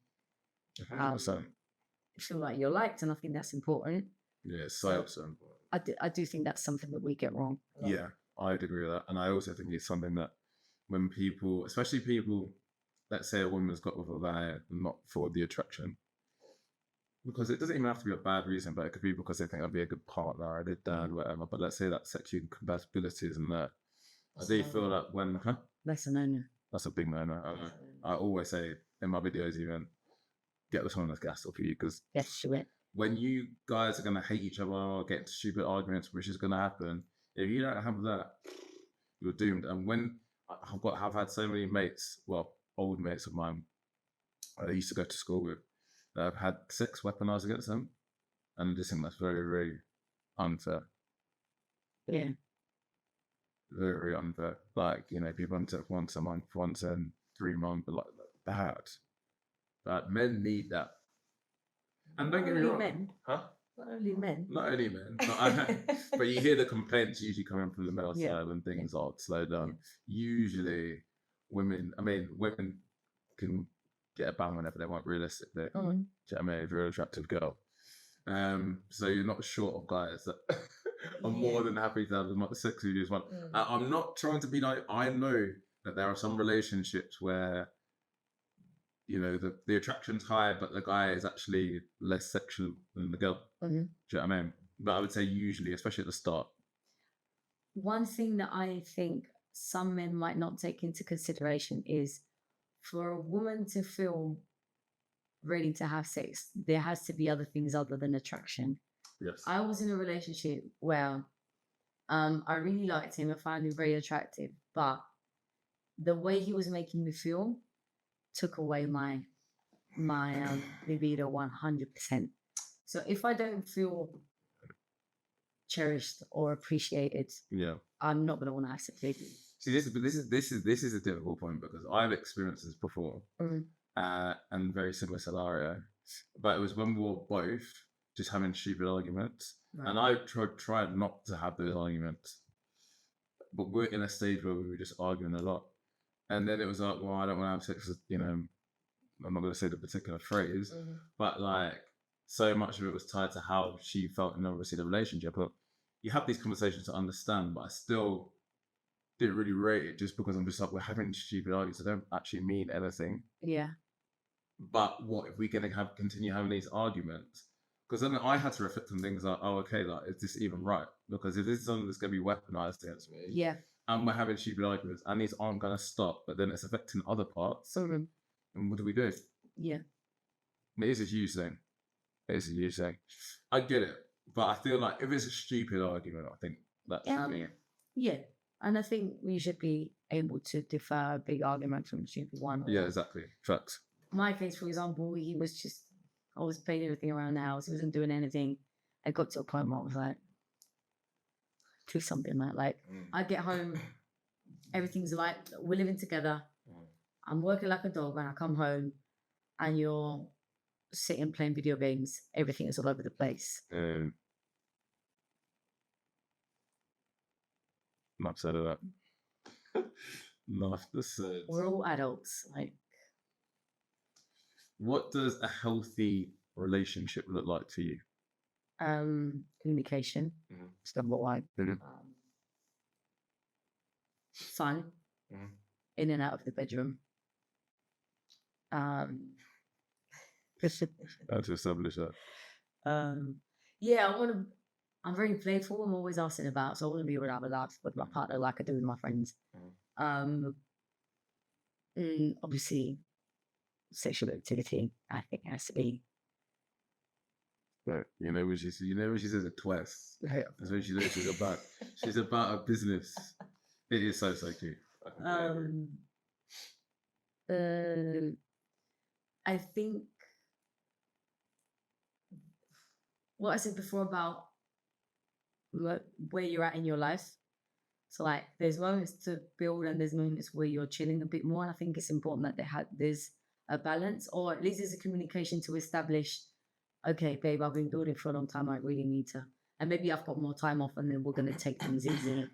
feel like you're liked, and I think that's important. Yeah, so important. I do think that's something that we get wrong. Yeah, I'd agree with that. And I also think it's something that when people, especially people, let's say a woman's got with a guy not for the attraction, because it doesn't even have to be a bad reason, but it could be because they think I'd be a good partner, a good dad, whatever. But let's say that sexual compatibilities and that. I do feel that when... That's a no-no. That's a big no-no. I always say in my videos even, get with someone that's gassed off you, because when you guys are going to hate each other or get into stupid arguments, which is going to happen, if you don't have that, you're doomed. And when I've had so many mates, well, old mates of mine I used to go to school with, that have had sex weaponized against them, and I just think that's very, very unfair. Yeah. Very, very unfair. Like, people take once a month, once in 3 months, but like bad. But men need that. And don't get me wrong. Men. Huh? Not only men. Not only men. But you hear the complaints usually coming from the male side when things are slowed down. Usually women can get a bang whenever they want, realistically. Do you know what I mean? If you're an attractive girl. So you're not short of guys that are more than happy to have as much sex as you just want. I'm not trying to be like, I know that there are some relationships where, the attraction's high, but the guy is actually less sexual than the girl. Do you know what I mean? But I would say usually, especially at the start. One thing that I think some men might not take into consideration is for a woman to feel ready to have sex, there has to be other things other than attraction. Yes. I was in a relationship where I really liked him. I found him very attractive, but the way he was making me feel took away my libido 100%. So if I don't feel cherished or appreciated, I'm not going to want to accept it. See, this is a difficult point because I've experienced this before, and very similar scenario. But it was when we were both just having stupid arguments, and I tried not to have those arguments, but we're in a stage where we were just arguing a lot, and then it was like, well, I don't want to have sex with I'm not going to say the particular phrase, but like so much of it was tied to how she felt in obviously the relationship. But you have these conversations to understand, but I still didn't really rate it just because I'm just like, we're having stupid arguments. I don't actually mean anything. Yeah. But what if we can continue having these arguments? Because then I had to reflect on things like, oh, okay, like, is this even right? Because if this is something that's going to be weaponized against me, Yeah. and we're having stupid arguments, and these aren't going to stop, but then it's affecting other parts, and what do we do? Yeah. It is a huge thing. It is a huge thing. I get it, but I feel like if it's a stupid argument, I think that's me. Yeah. And I think we should be able to defer a big argument from a stupid one. Yeah, exactly. Facts. My case, for example, he was just always paying everything around the house. He wasn't doing anything. I got to a point where I was like, do something, man. Like, I get home, everything's like, we're living together. I'm working like a dog when I come home and you're sitting playing video games. Everything is all over the place. I'm upset at that. We're all adults. Like, what does a healthy relationship look like to you? Communication. It's number one. Fun. In and out of the bedroom. How to establish that? Yeah, I'm very playful. I'm always asking about, so I want to be able to have a laugh with my partner like I do with my friends. Obviously, sexual activity, I think, has to be. But you know when she says it twice. That's when she's about her business. It is so cute. I think what I said before about where you're at in your life. So like there's moments to build and there's moments where you're chilling a bit more. And I think it's important that there's a balance, or at least there's a communication to establish, okay, babe, I've been building for a long time. I really need to. And maybe I've got more time off and then we're going to take things easy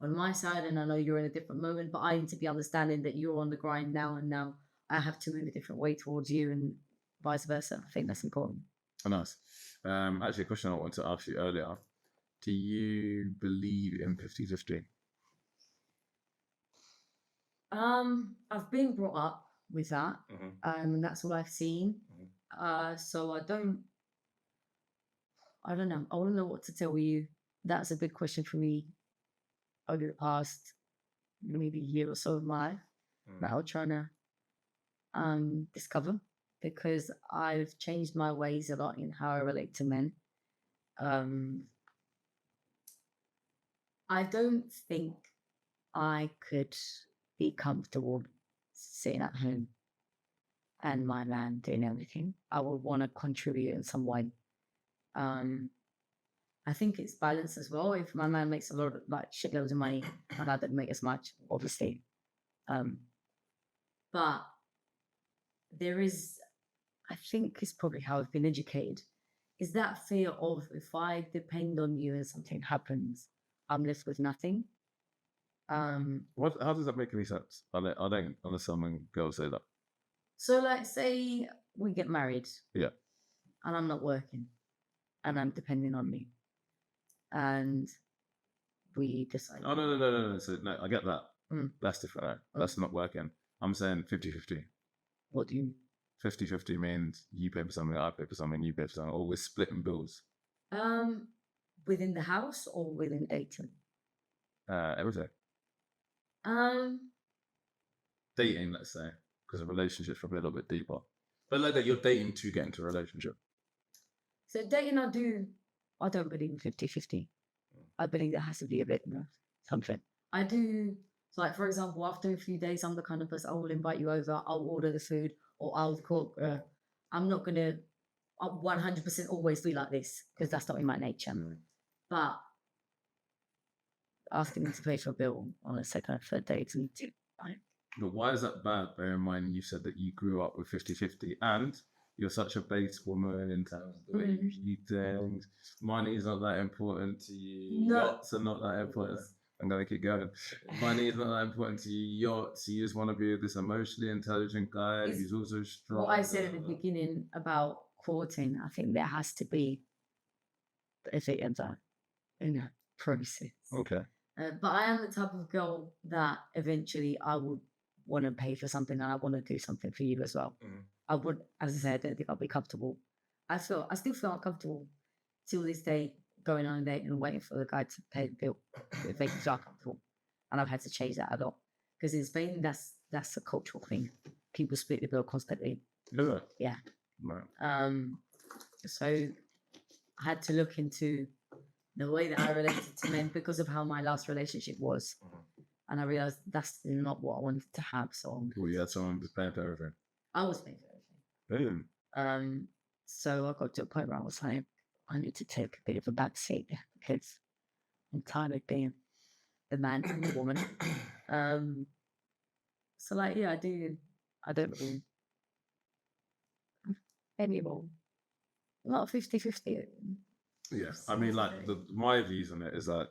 on my side. And I know you're in a different moment, but I need to be understanding that you're on the grind now and now I have to move a different way towards you and vice versa. I think that's important. Oh, nice. Actually, a question I wanted to ask you earlier. Do you believe in 50-50? I've been brought up with that. And that's what I've seen. So I don't know. I want to know what to tell you. That's a big question for me over the past maybe year or so of my life that I'm trying to discover, because I've changed my ways a lot in how I relate to men. I don't think I could be comfortable sitting at home and my man doing everything. I would want to contribute in some way. I think it's balance as well. If my man makes a lot of shitloads of money, my dad didn't make as much, obviously. But there is, I think it's probably how I've been educated, is that fear of if I depend on you and something happens, I'm left with nothing. How does that make any sense? I don't understand when girls say that. So like say we get married. Yeah. And I'm not working and I'm depending on me. And we decide. Oh, no. So, no, I get that. That's different. Right? That's not working. I'm saying 50-50. What do you mean? 50-50 means you pay for something, I pay for something, you pay for something, or we're splitting bills. Within the house or within dating? Everything. Dating, let's say, because a relationship's probably a little bit deeper. But like that, you're dating to get into a relationship. So dating, I don't believe in 50-50. I believe there has to be a bit of something. I do. So like, for example, after a few days, I'm the kind of person, I will invite you over, I'll order the food, or I'll cook. I'm not going to 100% always be like this, because that's not in my nature. But asking them to pay for a bill on a second or third date is fine. But why is that bad? Bear in mind, you said that you grew up with 50-50 and you're such a base woman in terms of the way you things. Money is not that important to you. No. Yachts are not that important. I'm gonna keep going. Money is not that important to you. You just want to be this emotionally intelligent guy who's also strong. What I said at the beginning about courting, I think there has to be a bit of that in a process. Okay. But I am the type of girl that eventually I would want to pay for something, and I want to do something for you as well. I would, as I said, I don't think I'll be comfortable. I still feel uncomfortable till this day going on a date and waiting for the guy to pay the bill. It makes me feel uncomfortable, and I've had to change that a lot because in Spain that's a cultural thing. People split the bill constantly. Yeah. Right. So I had to look into the way that I related to men because of how my last relationship was. And I realized that's not what I wanted to have. So you had someone paying for everything. I was paying for everything. So I got to a point where I was like, I need to take a bit of a back seat because I'm tired of being the man and the woman. So like, yeah, I don't really anymore. Not 50-50. Yeah, I mean, like my views on it is that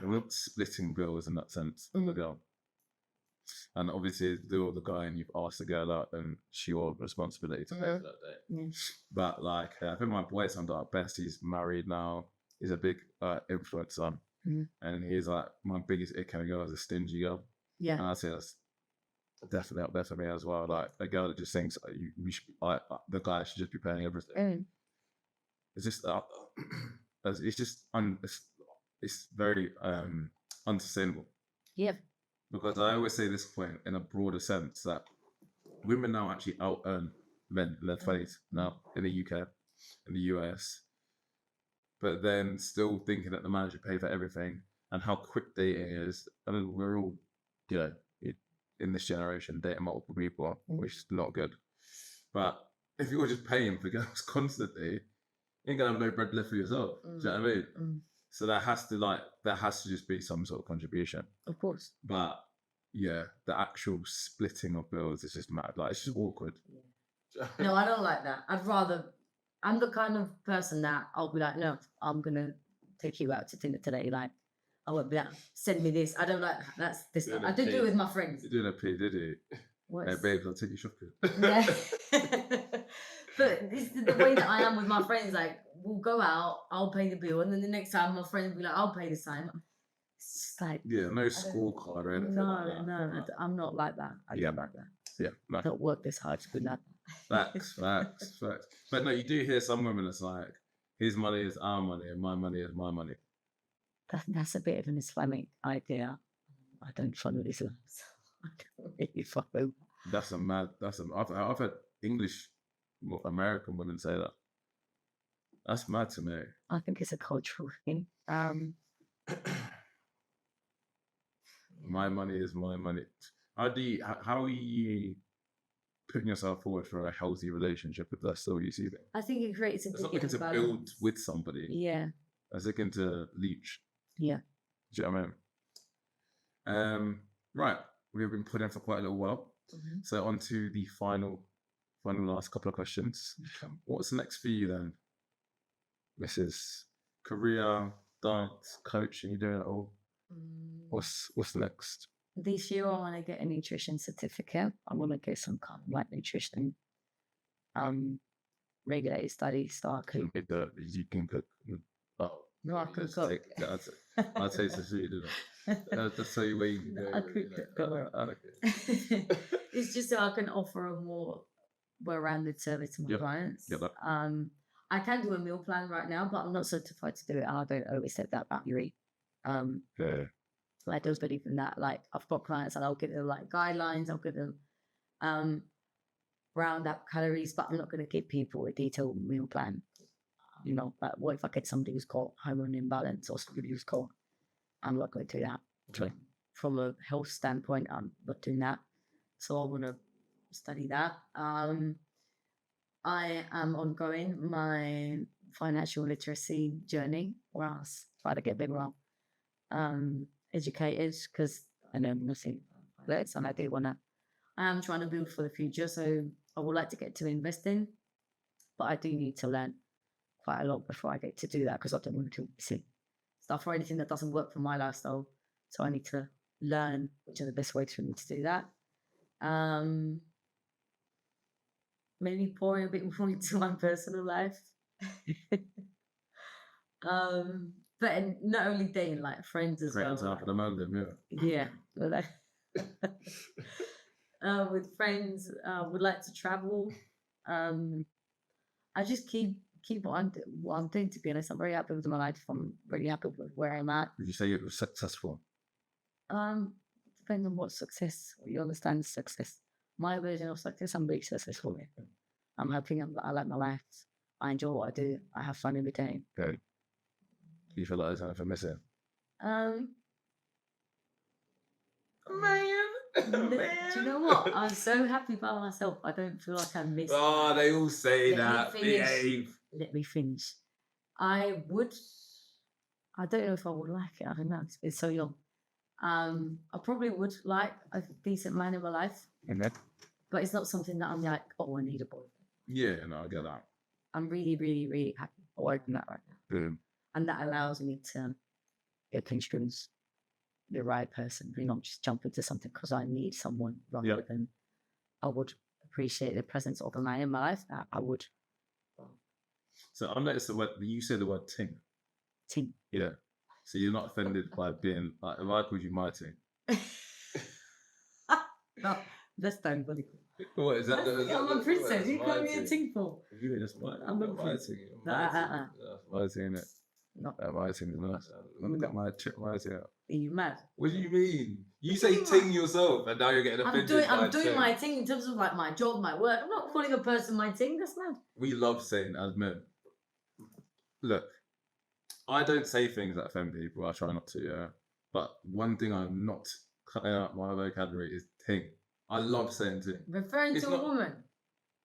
we're not splitting bills in that sense. Girl, and obviously, the guy and you've asked the girl out, and she your responsibility to pay for that day. Yeah. But like, I think my boyfriend at best, he's married now. He's a big influencer, and he's like my biggest ick kind of girl is a stingy girl. Yeah, and I say that's definitely up there for me as well. Like a girl that just thinks you should, the guy should just be paying everything. It's just it's just it's very unsustainable. Yeah. Because I always say this point in a broader sense that women now actually out earn men in their 20s now in the UK, in the US, but then still thinking that the man should pay for everything and how quick dating is. I mean, we're all, in this generation dating multiple people, which is not good. But if you're just paying for girls constantly, you ain't gonna have no bread left for yourself. Do you know what I mean? So there has to just be some sort of contribution. Of course. But yeah, the actual splitting of bills is just mad. Like, it's just awkward. Yeah. No, I don't like that. I'm the kind of person that I'll be like, no, I'm gonna take you out to dinner today. Like, I won't be like, send me this. I don't like that. That's this. I did do it with my friends. You're doing a P, did you? Hey, babes, I'll take you shopping. Yeah. But this is the way that I am with my friends. Like, we'll go out, I'll pay the bill, and then the next time my friend will be like, I'll pay this time. It's just like, yeah, no scorecard or anything. No, I'm not like that. I don't like that. Yeah, no. I don't work this hard to do that. Facts. But no, you do hear some women that's like, his money is our money and my money is my money. That's a bit of an Islamic idea. I don't follow Islam, so I don't really follow. I've heard English, American women say that. That's mad to me. I think it's a cultural thing. My money is my money. How are you putting yourself forward for a healthy relationship if that's still what you see there? I think it creates a bit of balance. Build with somebody. Yeah. As looking to leech. Yeah. Do you know what I mean? Right. We've been putting for quite a little while. So on to the final last couple of questions. Okay. What's next for you then? Mrs. Career, dance, coaching, you doing it all? What's next? This year I want to get a nutrition certificate. I want to get some kind of like nutrition regulated studies so I could. You can cook. Oh, no, I can cook. I'll taste the food, didn't That's so you where you can go. I could cook. Okay. It's just so I can offer a more well-rounded service to my clients. Yep. I can do a meal plan right now, but I'm not certified to do it, and I don't always set that boundary. I don't believe in that. Like, I've got clients and I'll give them like guidelines, I'll give them round up calories, but I'm not going to give people a detailed meal plan. Like, what if I get somebody who's got hormone imbalance or somebody who's got, I'm not going to do that. Okay. From a health standpoint, I'm not doing that. So I want to study that. I am ongoing my financial literacy journey where I try to get a bit more educated because I know nothing less, and I am trying to build for the future. So I would like to get to investing, but I do need to learn quite a lot before I get to do that because I don't want to start stuff or anything that doesn't work for my lifestyle. So I need to learn which are the best ways for me to do that. Maybe pouring a bit more into my personal life. But not only dating, like friends as Great well. example, the man, Yeah. Well, with friends, would like to travel. I just keep what I'm doing, to be honest. I'm very happy with my life. I'm really happy with where I'm at. Would you say you were successful? Depends on what success, what you understand as success. My version of success, I'm very successful with. I'm happy, I like my life. I enjoy what I do. I have fun every day. Good. Do you feel like there's anything missing? Man. Do you know what? I'm so happy by myself. I don't feel like I'm missing. Oh, they all say Let that. me finish. Behave. Let me finish. I don't know if I would like it. I don't know. It's so young. I probably would like a decent man in my life. Amen. But it's not something that I'm like, oh, I need a boyfriend. Yeah, no, I get that. I'm really, really, really happy working that right now. Good. And that allows me to get choose the right person and not just jump into something because I need someone rather than I would appreciate the presence of a man in my life. I would. So I noticed the word, you say the word ting. Ting. Yeah. So you're not offended by being, like, if I called you my ting. No, that's diabolical. What is that? I'm a princess. You call me a ting for? You just my, I'm a my prince. ting. Uh-uh. My ting, innit? No. My ting is nice. Let me get my ting out. Are you mad? What do you mean? You say ting yourself and now you're getting offended. I'm doing my thing in terms of like my job, my work. I'm not calling a person my ting. That's mad. We love saying as men. Look, I don't say things that offend people. I try not to, yeah. But one thing I'm not cutting out my vocabulary is ting. I love saying ting. Referring to a woman.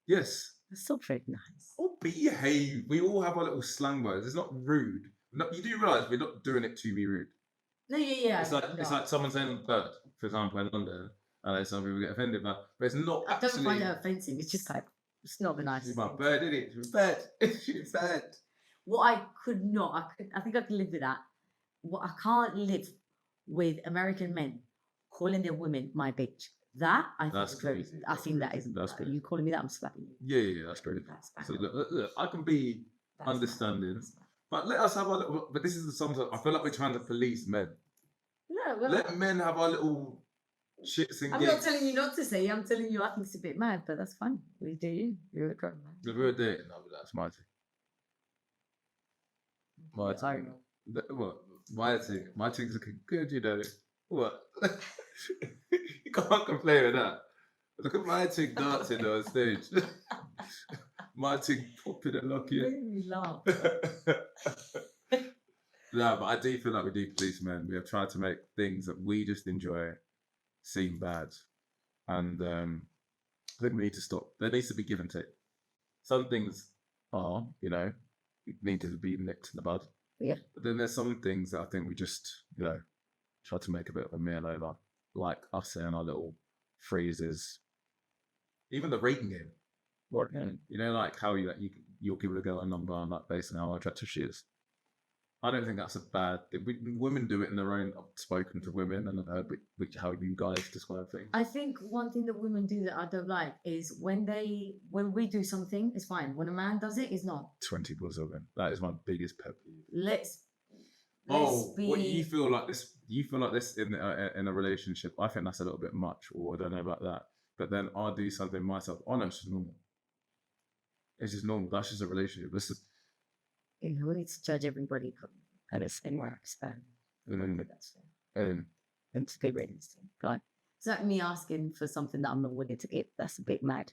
Yes. That's so very nice. Oh, behave. We all have our little slang words. It's not rude. No, you do realise we're not doing it to be rude. No, yeah. It's like someone saying bird, for example, in London, and some people get offended by, but it's not. I don't find it offensive. It's just like it's not the nicest. It's my bird, isn't it? It's bird. It's bird. What I think I could live with that. What I can't live with American men calling their women my bitch. That I think that is. That's you calling me that, I'm slapping you. Yeah, that's great. So look, I can be understanding, but let us have our little. But this is sometimes I feel like we're trying to police men. No, let men have our little shits and. I'm not telling you not to say. I'm telling you I think it's a bit mad, but that's fine. We do you. You're a drunk man. If we're dating, no, but that's my thing. My thing. What? My thing. My thing's looking good, you know. What? You can't complain with that. Look at my thing dancing on stage. My thing popping and locking. You made me laugh. No, but I do feel like we do police men. We have tried to make things that we just enjoy seem bad. And I think we need to stop. There needs to be give and take. Some things are, need to be nipped in the bud. Yeah. But then there's some things that I think we just, try to make a bit of a meal over. Like us saying our little phrases. Even the rating game. What? Like how you'll give a girl a number on like based on how attractive she is. I don't think that's a bad thing. Women do it in their own. I've spoken to women and I've heard how you guys describe things. I think one thing that women do that I don't like is when we do something, it's fine. When a man does it, it's not. 20 plus of them. That is my biggest pet peeve. Let's what you feel like this? You feel like this in a relationship? I think that's a little bit much, or I don't know about that. But then I'll do something myself. Oh no, it's just normal. It's just normal. That's just a relationship. We need to judge everybody at the same marks. And it's good ratings. Right? It's not me asking for something that I'm not willing to get. That's a bit mad.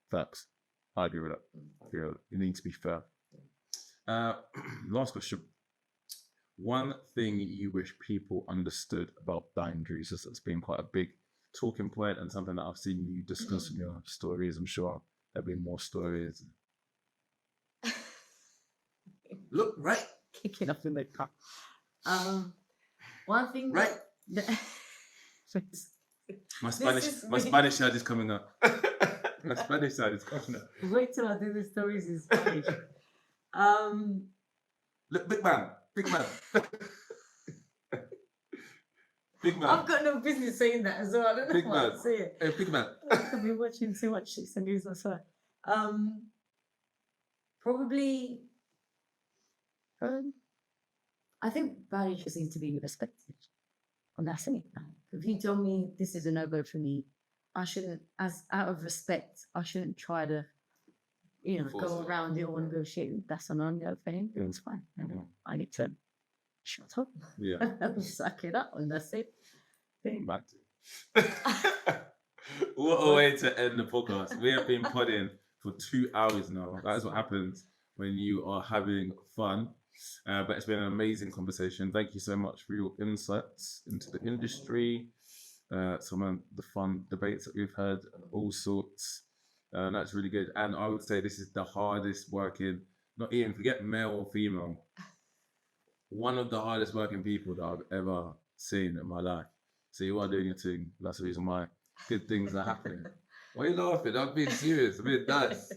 Facts. I agree with that. You need to be fair. Last question. One thing you wish people understood about boundaries is it's been quite a big talking point and something that I've seen you discuss in your stories. I'm sure there'll be more stories. Look, right. Kicking up in the car. One thing. Right. My Spanish side is coming up. My Spanish side is coming up. Wait till I do the stories in Spanish. Look, big man. Big man. I've got no business saying that as well. I don't know Big why I man. say it. Hey, big man. I've been watching too much Chicks and News, I swear. Probably, I think values just need to be respected. And that's it. If you tell me this is a no-go for me, I shouldn't, as out of respect, I shouldn't try to, go around it or negotiate. That's an no thing. It's fine. I need to shut up. Yeah. Suck it up, and that's it. Back to what a way to end the podcast. We have been podding for 2 hours now. That is what happens when you are having fun. But it's been an amazing conversation. Thank you so much for your insights into the industry, some of the fun debates that we've had, all sorts. That's really good. And I would say this is the hardest working, not even forget male or female, one of the hardest working people that I've ever seen in my life. So you are doing your thing. That's the reason why good things are happening. Why are you laughing? I'm being serious. I'm being nice.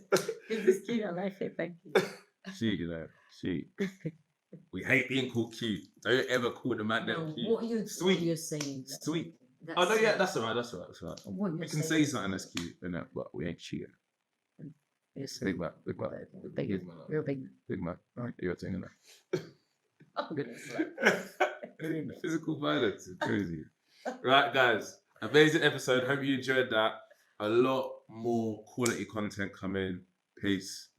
It's cute. I like it. Thank you. She. We hate being called cute. Don't ever call the man that cute. What you're Sweet. saying? Oh no, yeah, that's alright. What We can say something that's cute, but we ain't cheating. Yes, Big man. You're big. Big man. Right, you're saying that. Oh goodness. Physical violence is crazy. Right, guys. Amazing episode. Hope you enjoyed that. A lot more quality content coming. Peace.